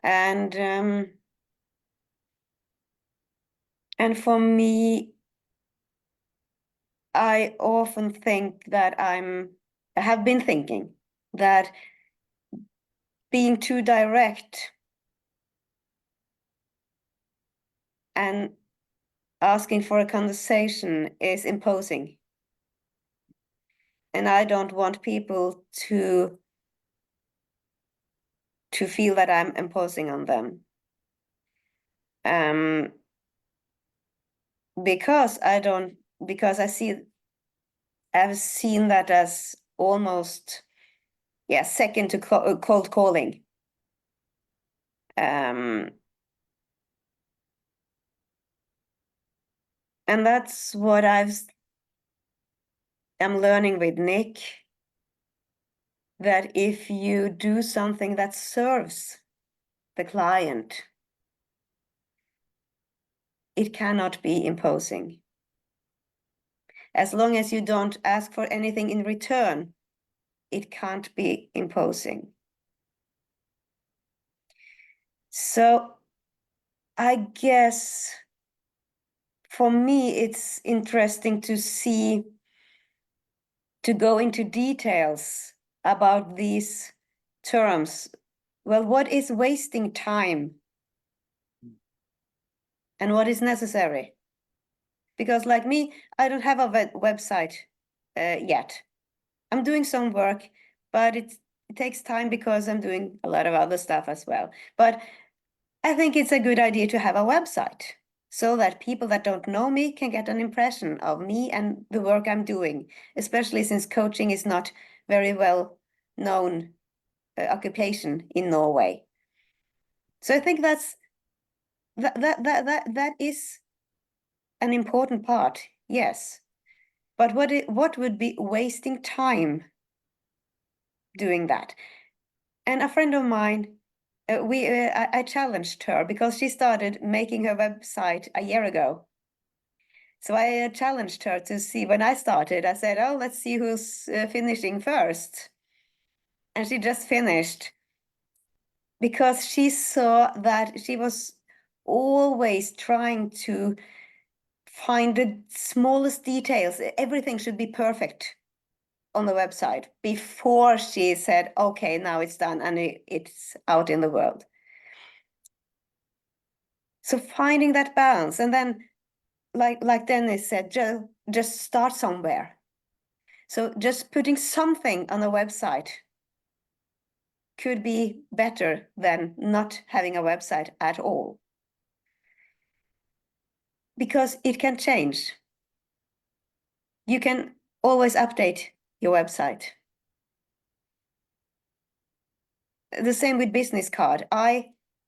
And for me, I often think that I have been thinking that being too direct and asking for a conversation is imposing. And I don't want people to feel that I'm imposing on them. Because I've seen that as almost, second to cold calling. And that's what I'm learning with Nick, that if you do something that serves the client, it cannot be imposing. As long as you don't ask for anything in return, it can't be imposing. So I guess for me, it's interesting to go into details about these terms. Well, what is wasting time? And what is necessary? Because like me, I don't have a website yet. I'm doing some work, but it takes time because I'm doing a lot of other stuff as well. But I think it's a good idea to have a website so that people that don't know me can get an impression of me and the work I'm doing, especially since coaching is not very well known occupation in Norway. So I think that is an important part, yes. But what would be wasting time doing that? And a friend of mine, I challenged her because she started making her website a year ago. So I challenged her to see when I started. I said, "Oh, let's see who's finishing first." And she just finished because she saw that she was always trying to find the smallest details. Everything should be perfect on the website before she said, "Okay, now it's done and it's out in the world." So finding that balance, and then like Dennis said, just start somewhere. So just putting something on a website could be better than not having a website at all, because it can change. You can always update your website. The same with business card.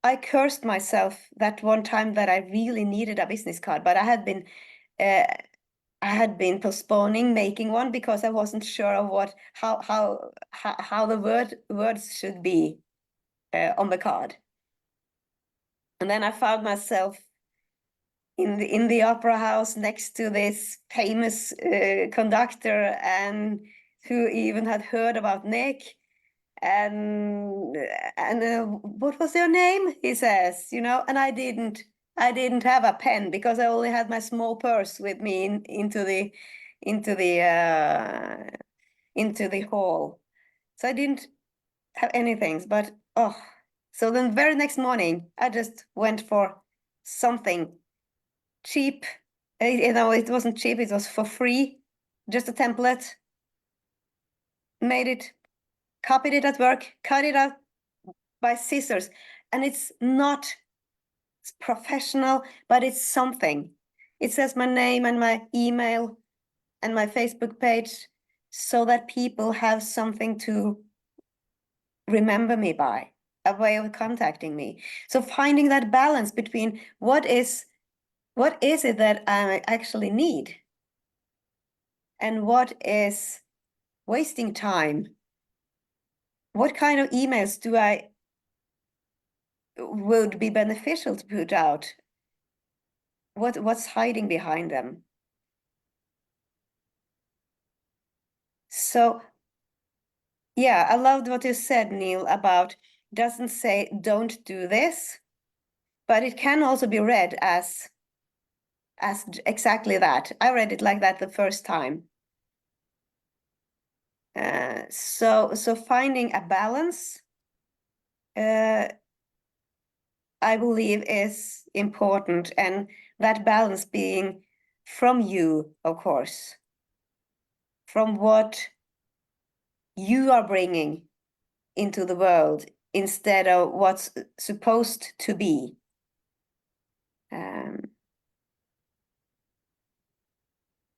I cursed myself that one time that I really needed a business card, but I had been postponing making one because I wasn't sure of how the words should be on the card. And then I found myself in the opera house next to this famous conductor, and who even had heard about Nick. And what was your name? He says, and I didn't have a pen because I only had my small purse with me into into the hall. So I didn't have anything, but oh, so then very next morning I just went for something cheap. You know, it wasn't cheap, it was for free, just a template. Made it, copied it at work, cut it out by scissors, and it's not professional, but it's something. It says my name and my email and my Facebook page so that people have something to remember me by, a way of contacting me. So finding that balance between what is it that I actually need and what is wasting time. What kind of emails would be beneficial to put out? What's hiding behind them? So yeah, I loved what you said, Neil, about doesn't say don't do this, but it can also be read as exactly that. I read it like that the first time. So finding a balance, I believe, is important, and that balance being from you, of course, from what you are bringing into the world instead of what's supposed to be.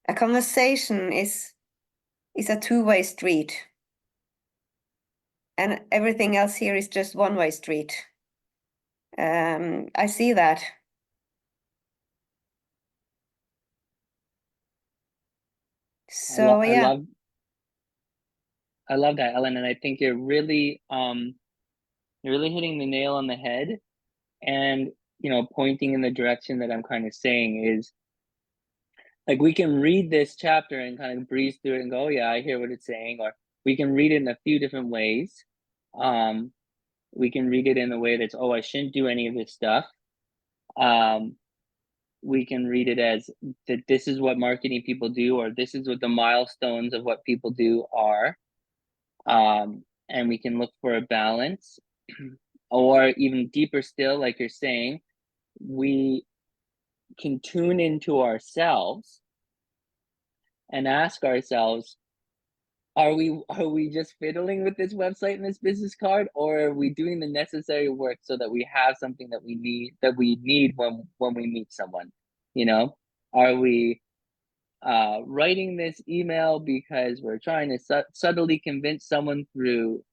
A conversation is a two-way street, and everything else here is just one-way street. I see that. So yeah. I love that, Ellen, and I think you're really hitting the nail on the head, and you know, pointing in the direction that I'm kind of saying is, like, we can read this chapter and kind of breeze through it and go, oh, yeah, I hear what it's saying, or we can read it in a few different ways. We can read it in a way that's, oh, I shouldn't do any of this stuff. We can read it as that this is what marketing people do, or this is what the milestones of what people do are. And we can look for a balance, or even deeper still, like you're saying, we can tune into ourselves and ask ourselves, are we just fiddling with this website and this business card, or are we doing the necessary work so that we have something that we need when we meet someone? You know, are we writing this email because we're trying to subtly convince someone through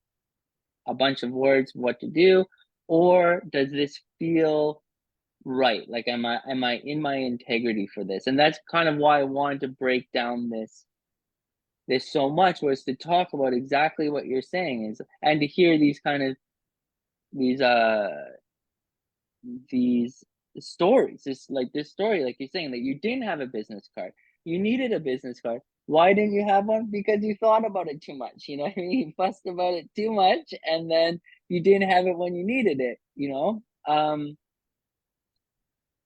a bunch of words what to do, or does this feel right? Like, am I in my integrity for this? And that's kind of why I wanted to break down this so much, was to talk about exactly what you're saying, is, and to hear these kind of these stories, this story, like you're saying, that you didn't have a business card, you needed a business card. Why didn't you have one? Because you thought about it too much, you know what I mean? You fussed about it too much, and then you didn't have it when you needed it, you know?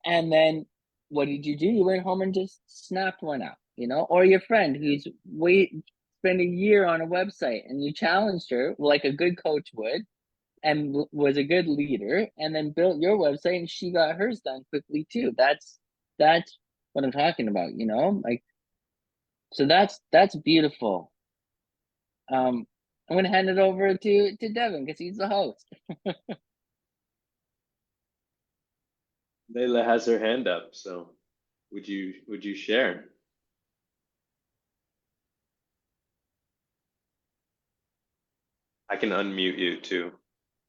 And then what did you do? You went home and just snapped one out, you know? Or your friend who's spent a year on a website, and you challenged her like a good coach would, and was a good leader, and then built your website, and she got hers done quickly too. That's what I'm talking about, you know? Like, so that's beautiful. I'm gonna hand it over to Devin, because he's the host. Leila has her hand up, so would you share? I can unmute you too.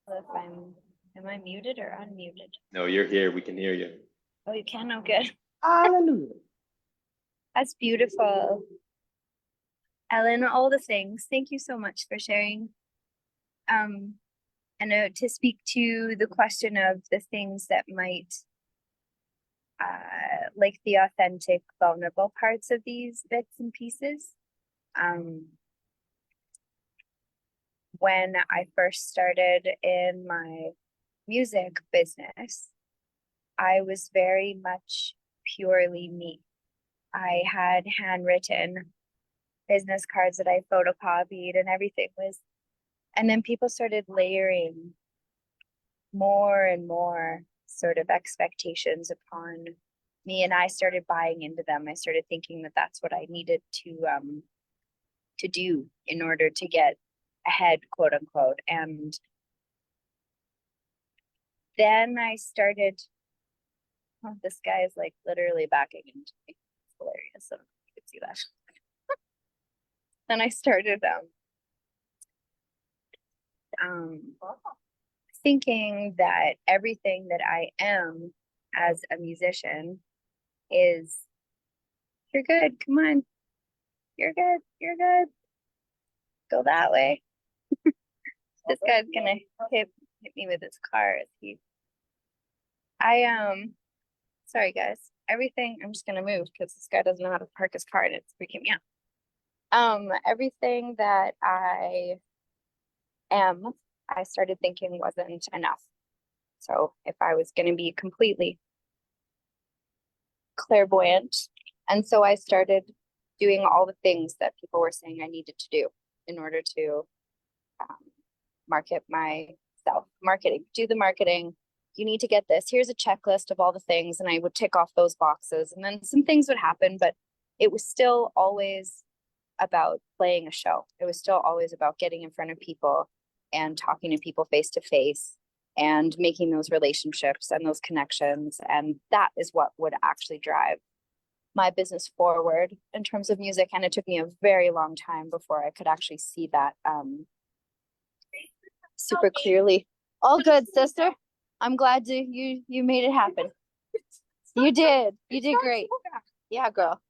If am I muted or unmuted? No, you're here. We can hear you. Oh, you can? Oh, good. Hallelujah. That's beautiful. Ellen, all the things. Thank you so much for sharing. And to speak to the question of the things that might, like the authentic, vulnerable parts of these bits and pieces. When I first started in my music business, I was very much purely me. I had handwritten business cards that I photocopied and everything was, and then people started layering more and more sort of expectations upon me, and I started buying into them. I started thinking that that's what I needed to do in order to get ahead, quote unquote. And then I started, oh, this guy is like literally backing into me. It's hilarious. So you can see that. Then I started thinking that everything that I am as a musician is, you're good, come on, you're good, go that way. This guy's gonna hit me with his car. Sorry guys, everything, I'm just gonna move because this guy doesn't know how to park his car and it's freaking me out. Everything that I am, I started thinking wasn't enough. So if I was going to be completely clairvoyant, and so I started doing all the things that people were saying I needed to do in order to market myself. Marketing, do the marketing. You need to get this. Here's a checklist of all the things, and I would tick off those boxes, and then some things would happen, but it was still always about playing a show. It was still always about getting in front of people and talking to people face to face and making those relationships and those connections. And that is what would actually drive my business forward in terms of music. And it took me a very long time before I could actually see that super clearly. All good, sister. I'm glad you made it happen. You did great. Yeah, girl,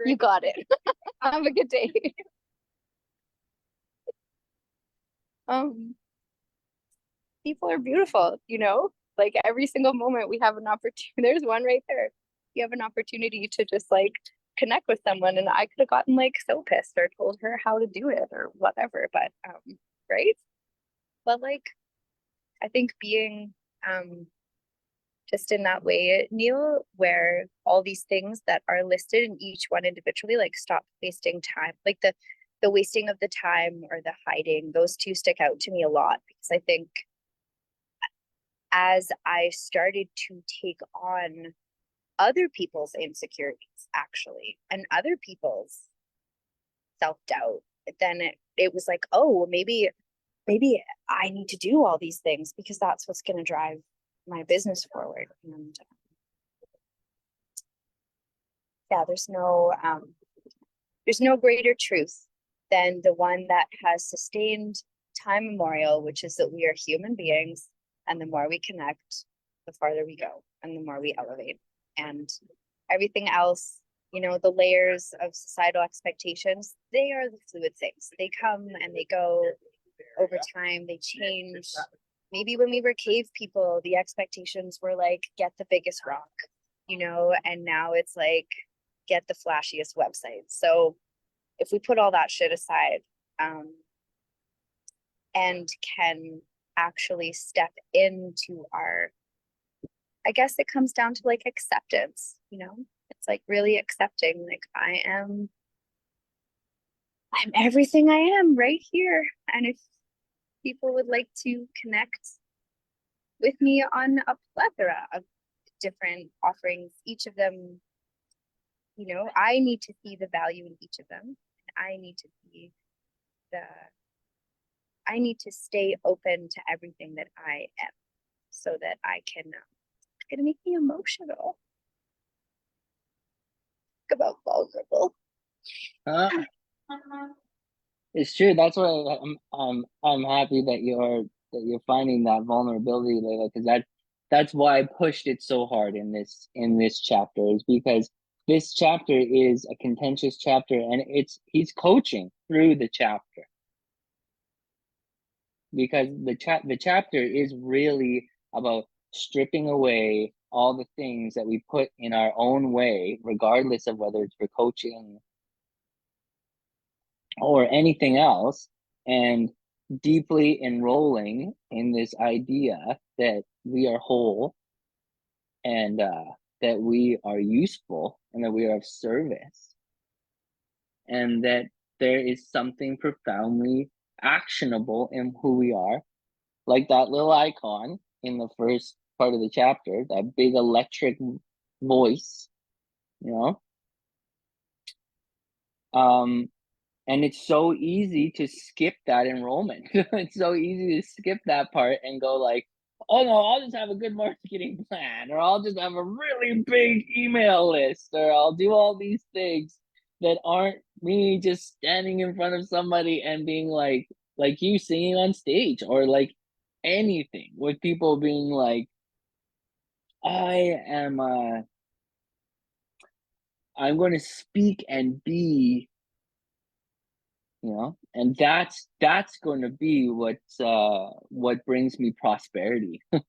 you got it. Have a good day. People are beautiful, you know, like every single moment we have an opportunity. There's one right there. You have an opportunity to just like connect with someone, and I could have gotten like so pissed or told her how to do it or whatever, but right. But like, I think being just in that way, Neil, where all these things that are listed in each one individually, like stop wasting time, like the wasting of the time or the hiding, those two stick out to me a lot, because I think as I started to take on other people's insecurities actually and other people's self-doubt, then it was like, oh, maybe I need to do all these things because that's what's going to drive my business forward. And yeah, there's no greater truth than the one that has sustained time immemorial, which is that we are human beings, and the more we connect, the farther we go and the more we elevate. And everything else, you know, the layers of societal expectations, they are the fluid things. They come and they go over time, they change. Maybe when we were cave people, the expectations were like, get the biggest rock, you know, and now it's like, get the flashiest website. So if we put all that shit aside and can actually step into our, I guess it comes down to like acceptance, you know, it's like really accepting, like I'm everything I am right here. And if people would like to connect with me on a plethora of different offerings, each of them, you know, I need to see the value in each of them. I need to see I need to stay open to everything that I am so that I can, it's gonna make me emotional. Talk about vulnerable. It's true. That's why I'm happy that you're finding that vulnerability, Layla, because that's why I pushed it so hard in this chapter, is because this chapter is a contentious chapter, and he's coaching through the chapter, because the chapter is really about stripping away all the things that we put in our own way, regardless of whether it's for coaching or anything else, and deeply enrolling in this idea that we are whole, and that we are useful, and that we are of service, and that there is something profoundly actionable in who we are, like that little icon in the first part of the chapter, that big electric voice, you know. And it's so easy to skip that enrollment. It's so easy to skip that part and go like, oh no, I'll just have a good marketing plan, or I'll just have a really big email list, or I'll do all these things that aren't me just standing in front of somebody and being like you singing on stage, or like anything with people being like, I'm going to speak and be, you know, and that's going to be what brings me prosperity. You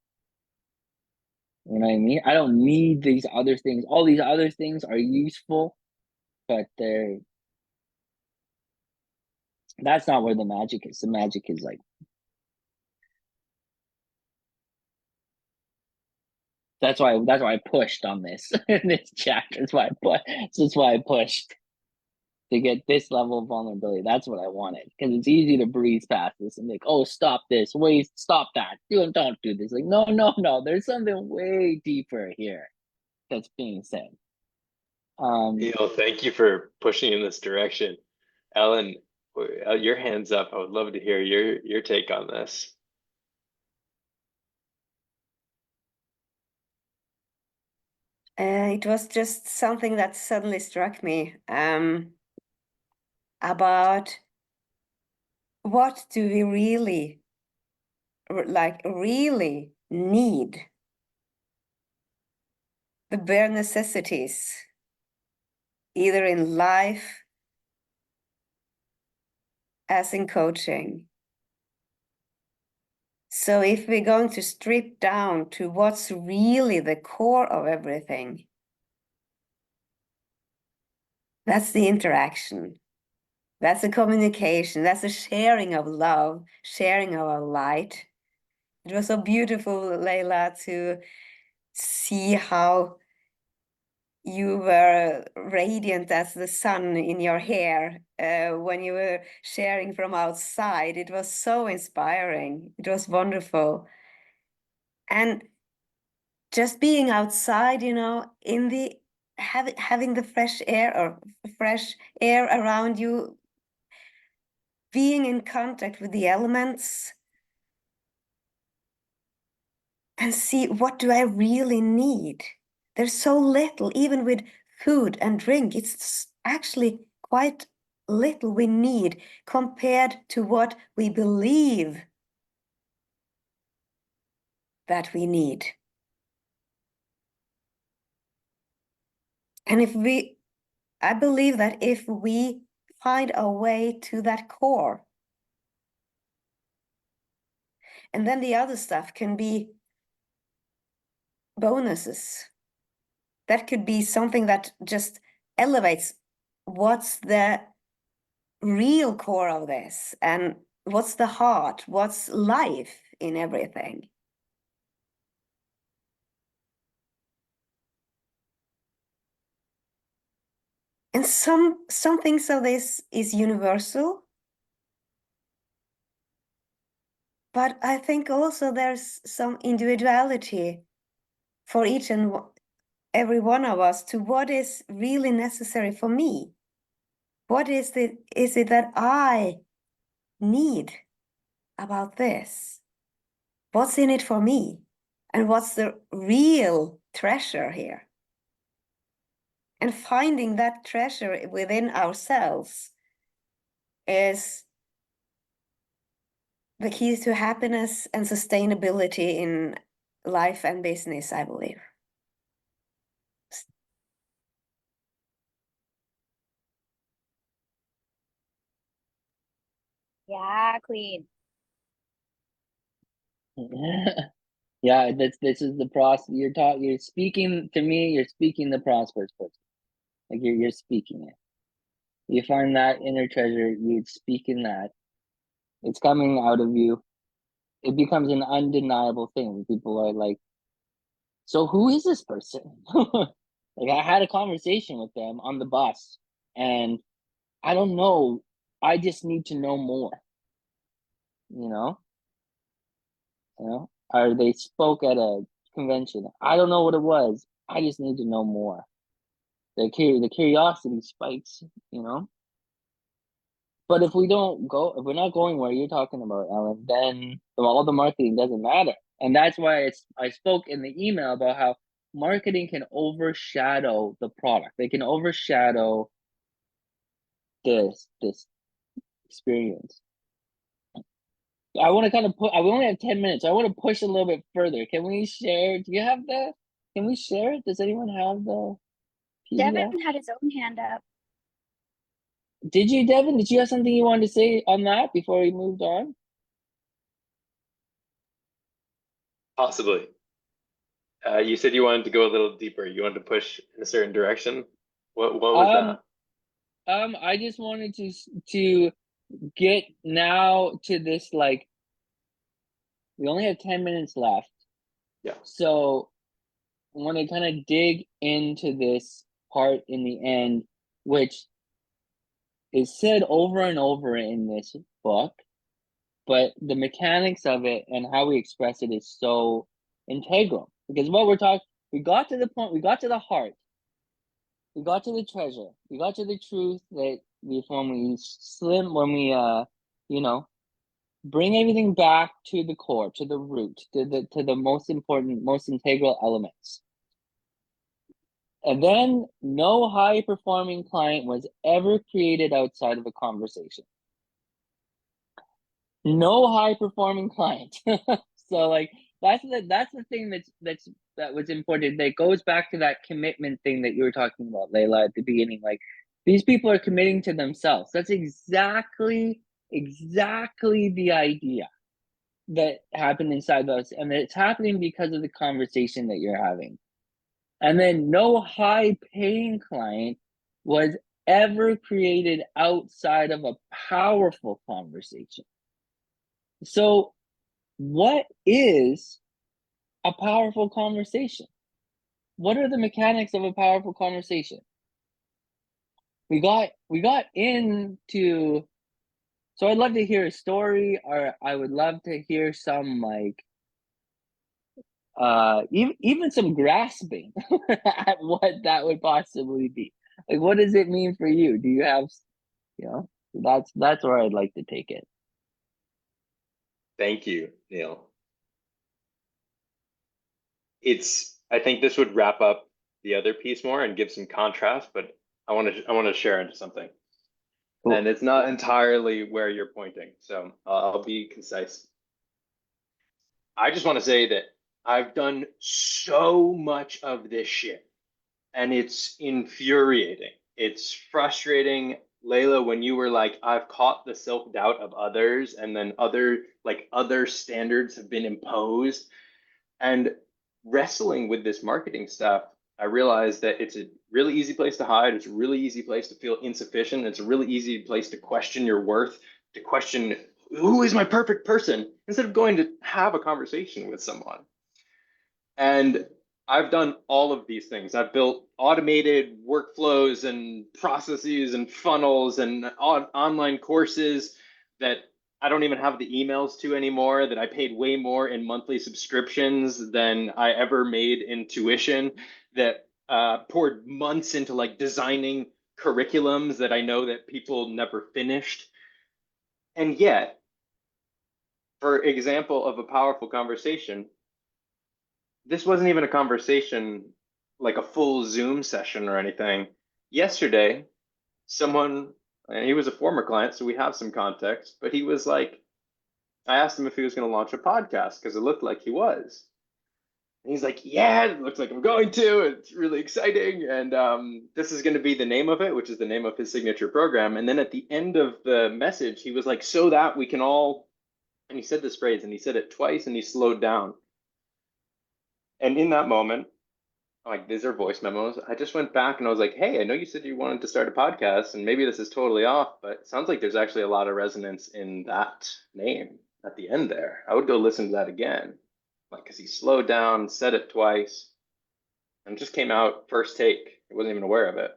know what I mean? I don't need these other things. All these other things are useful, but that's not where the magic is. The magic is like, that's why I pushed on this in this chapter. That's why I pushed to get this level of vulnerability. That's what I wanted, because it's easy to breeze past this and like, oh, stop this, wait, stop that, don't do this. Like, no, there's something way deeper here that's being said. Neil, thank you for pushing in this direction. Ellen, your hands up. I would love to hear your take on this. It was just something that suddenly struck me about what do we really need? The bare necessities, either in life as in coaching. So if we're going to strip down to what's really the core of everything, that's the interaction. That's the communication. That's the sharing of love, sharing of our light. It was so beautiful, Layla, to see how you were radiant as the sun in your hair when you were sharing from outside. It was so inspiring. It was wonderful. And just being outside, you know, in the having the fresh air around you, being in contact with the elements, and see, what do I really need? There's so little, even with food and drink, it's actually quite little we need compared to what we believe that we need. And I believe that if we find a way to that core, and then the other stuff can be bonuses. That could be something that just elevates what's the real core of this, and what's the heart, what's life in everything. And some things of this is universal, but I think also there's some individuality for each and every one of us to what is really necessary for me. What is it that I need about this? What's in it for me? And what's the real treasure here? And finding that treasure within ourselves is the key to happiness and sustainability in life and business, I believe. Yeah, Queen. Yeah, this is the you're speaking to me, you're speaking the prosperous person. Like you're speaking it. You find that inner treasure, you speak in that. It's coming out of you. It becomes an undeniable thing. People are like, so who is this person? Like I had a conversation with them on the bus, and I don't know I just need to know more. Or they spoke at a convention. I don't know what it was. I just need to know more. The curiosity spikes, But if we're not going where you're talking about, Ellen, then all the marketing doesn't matter. And that's why I spoke in the email about how marketing can overshadow the product. They can overshadow this experience. I want to kind of we only have 10 minutes. So I want to push a little bit further. Can we share? Can we share it? Does anyone have the PDF? Devin had his own hand up. Did you, Devin? Did you have something you wanted to say on that before we moved on? Possibly. You said you wanted to go a little deeper. You wanted to push in a certain direction. What was that? I just wanted to get now to this, like, we only have 10 minutes left. Yeah. So I want to kind of dig into this part in the end, which is said over and over in this book, but the mechanics of it and how we express it is so integral. Because what we're talking, we got to the point, we got to the heart, we got to the treasure, we got to the truth that when we bring everything back to the core, to the root, to the most important, most integral elements. And then no high-performing client was ever created outside of a conversation. No high-performing client. So, like, that's the thing that was important. That goes back to that commitment thing that you were talking about, Layla, at the beginning. Like, these people are committing to themselves. That's exactly the idea that happened inside us, and it's happening because of the conversation that you're having. And then no high-paying client was ever created outside of a powerful conversation. So what is a powerful conversation? What are the mechanics of a powerful conversation? We got into, so I'd love to hear a story, or I would love to hear some, like, even some grasping at what that would possibly be. Like, what does it mean for you? Do you have, that's where I'd like to take it. Thank you, Neil. I think this would wrap up the other piece more and give some contrast, but I want to share into something. Cool. And it's not entirely where you're pointing, so I'll be concise. I just want to say that I've done so much of this shit, and it's infuriating. It's frustrating. Layla, when you were like, I've caught the self-doubt of others, and then other standards have been imposed. And wrestling with this marketing stuff, I realized that it's a really easy place to hide. It's a really easy place to feel insufficient. It's a really easy place to question your worth, to question, who is my perfect person, instead of going to have a conversation with someone. And I've done all of these things. I've built automated workflows and processes and funnels and online courses that I don't even have the emails to anymore, that I paid way more in monthly subscriptions than I ever made in tuition, that poured months into like designing curriculums that I know that people never finished. And yet, for example of a powerful conversation, this wasn't even a conversation like a full Zoom session or anything. Yesterday, someone, and he was a former client, so we have some context, but he was like, I asked him if he was going to launch a podcast because it looked like he was. And he's like, yeah, it looks like I'm going to. It's really exciting. And this is going to be the name of it, which is the name of his signature program. And then at the end of the message, he was like, so that we can all, and he said this phrase, and he said it twice, and he slowed down. And in that moment, like, these are voice memos, I just went back and I was like, hey, I know you said you wanted to start a podcast, and maybe this is totally off, but it sounds like there's actually a lot of resonance in that name at the end there. I would go listen to that again. Like, because he slowed down, said it twice, and just came out first take. He wasn't even aware of it.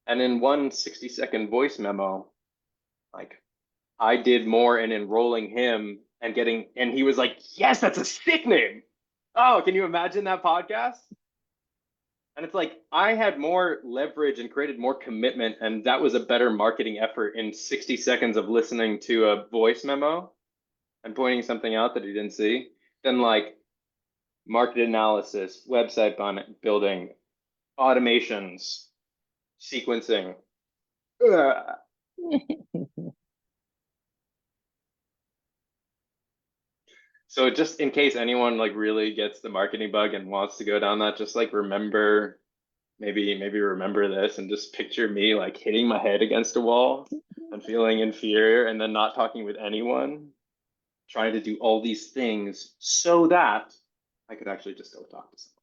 And in one 60-second voice memo, Like I did more in enrolling him and he was like, yes, that's a sick name. Oh, can you imagine that podcast? And it's like, I had more leverage and created more commitment. And that was a better marketing effort in 60 seconds of listening to a voice memo and pointing something out that he didn't see than like market analysis, website building, automations, sequencing. Ugh. So just in case anyone like really gets the marketing bug and wants to go down that, just like remember, maybe remember this and just picture me like hitting my head against a wall and feeling inferior and then not talking with anyone, trying to do all these things so that I could actually just go talk to someone.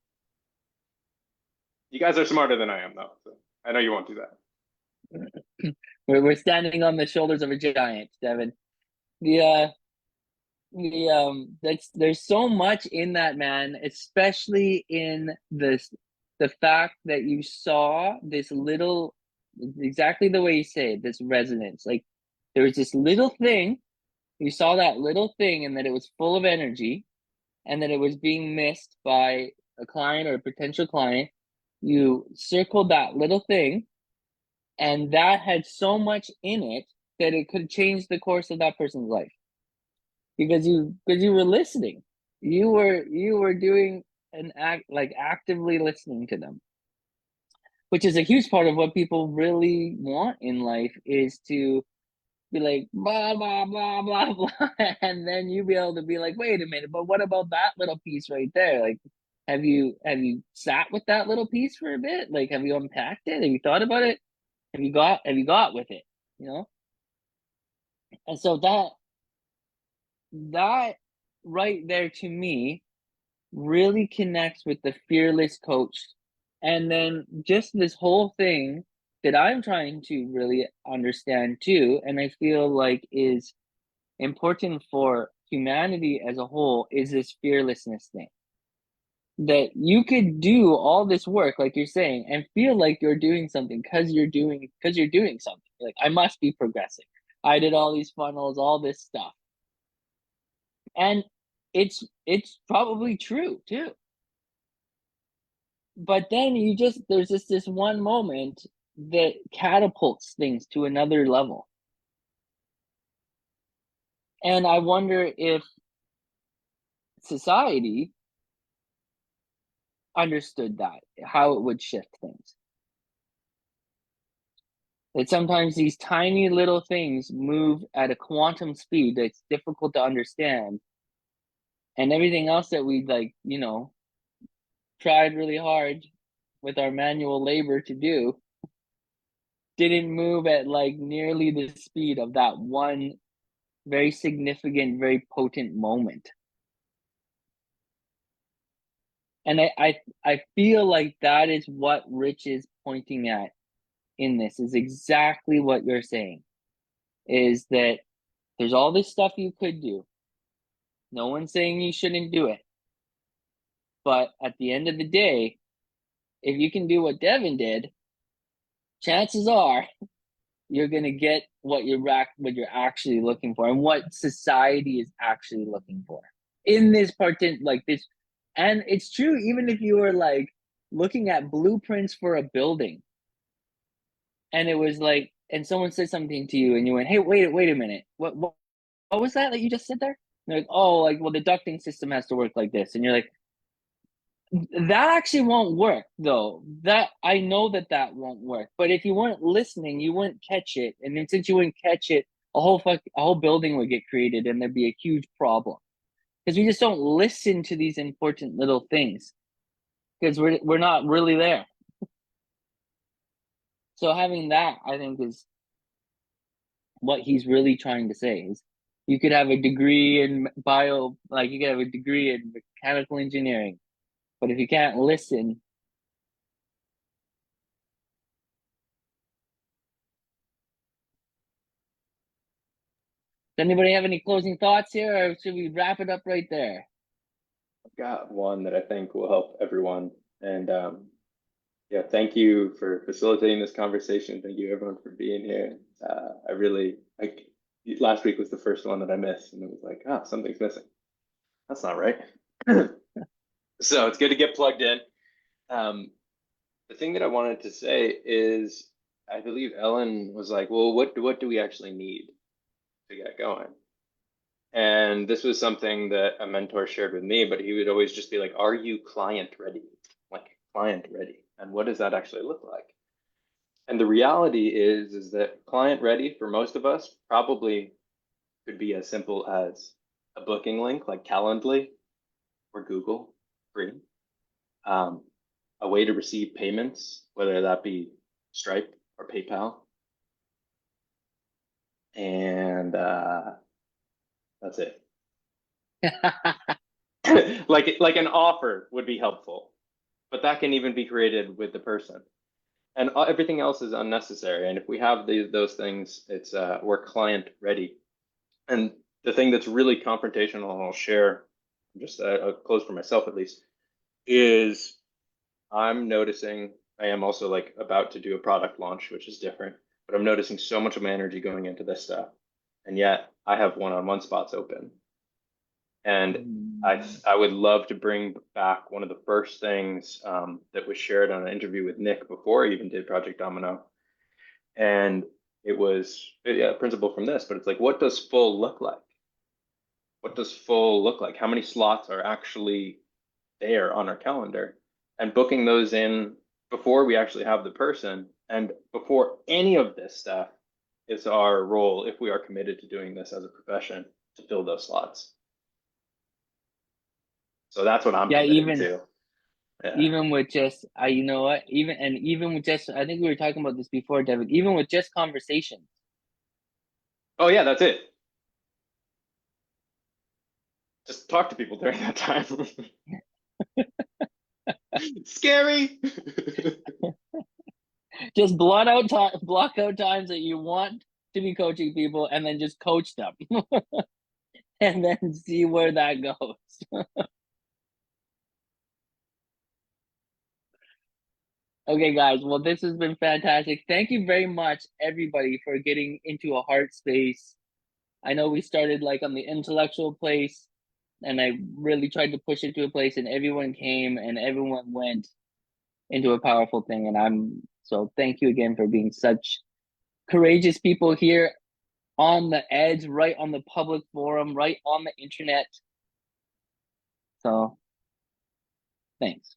You guys are smarter than I am though, so I know you won't do that. We're standing on the shoulders of a giant, Devin. There's so much in that, man, especially in the fact that you saw this little, exactly the way you say it, this resonance. Like there was this little thing, you saw that little thing, and that it was full of energy, and that it was being missed by a client or a potential client. You circled that little thing, and that had so much in it that it could change the course of that person's life. Because you were listening, you were doing an act, like actively listening to them, which is a huge part of what people really want in life, is to be like blah blah blah blah blah, and then you be able to be like, wait a minute, but what about that little piece right there? Like, have you sat with that little piece for a bit? Like, have you unpacked it? Have you thought about it? Have you got with it? You know. And so that right there, to me, really connects with the fearless coach. And then just this whole thing that I'm trying to really understand too, and I feel like is important for humanity as a whole, is this fearlessness thing. That you could do all this work, like you're saying, and feel like you're doing something because you're doing something. Like, I must be progressing. I did all these funnels, all this stuff. And it's probably true too. But then there's this one moment that catapults things to another level. And I wonder if society understood that, how it would shift things. That sometimes these tiny little things move at a quantum speed that's difficult to understand. And everything else that we tried really hard with our manual labor to do didn't move at like nearly the speed of that one very significant, very potent moment. And I feel like that is what Rich is pointing at in this, is exactly what you're saying, is that there's all this stuff you could do. No one's saying you shouldn't do it. But at the end of the day, if you can do what Devin did, chances are you're going to get what you're actually looking for, and what society is actually looking for in this part, like this. And it's true, even if you were like looking at blueprints for a building, and it was like, and someone said something to you and you went, hey, wait a minute, what was that you just said there? And they're like, oh, like, well, the ducting system has to work like this. And you're like, that actually won't work though. That I know that won't work. But if you weren't listening, you wouldn't catch it. And then since you wouldn't catch it, a whole building would get created, and there'd be a huge problem. Because we just don't listen to these important little things, because we're not really there. So having that, I think, is what he's really trying to say. Is you could have a degree in you could have a degree in mechanical engineering, but if you can't listen, does anybody have any closing thoughts here, or should we wrap it up right there? I've got one that I think will help everyone. And yeah, thank you for facilitating this conversation. Thank you everyone for being here. I really like last week was the first one that I missed, and it was like, oh, something's missing. That's not right. So it's good to get plugged in. The thing that I wanted to say is, I believe Ellen was like, well, what do we actually need to get going? And this was something that a mentor shared with me, but he would always just be like, are you client ready? Like client ready. And what does that actually look like? And the reality is that client ready for most of us probably could be as simple as a booking link like Calendly or Google, free. A way to receive payments, whether that be Stripe or PayPal. And that's it. like an offer would be helpful, but that can even be created with the person. And everything else is unnecessary. And if we have those things, it's we're client ready. And the thing that's really confrontational, and I'll share just a close for myself at least, is I'm noticing I am also like about to do a product launch, which is different, but I'm noticing so much of my energy going into this stuff. And yet I have one-on-one spots open. And I would love to bring back one of the first things that was shared on an interview with Nick before I even did Project Domino. And it was a principle from this, but it's like, what does full look like? What does full look like? How many slots are actually there on our calendar? And booking those in before we actually have the person and before any of this stuff is our role if we are committed to doing this as a profession to fill those slots. So that's what I'm committed to. Yeah. Even with just you know what, even with just, I think we were talking about this before, David, even with just conversations. Oh yeah, that's it. Just talk to people during that time. Scary. Just block out times that you want to be coaching people, and then just coach them. And then see where that goes. Okay, guys. Well, this has been fantastic. Thank you very much, everybody, for getting into a heart space. I know we started like on the intellectual place, and I really tried to push it to a place, and everyone came and everyone went into a powerful thing. And so thank you again for being such courageous people here on the edge, right on the public forum, right on the internet. So thanks.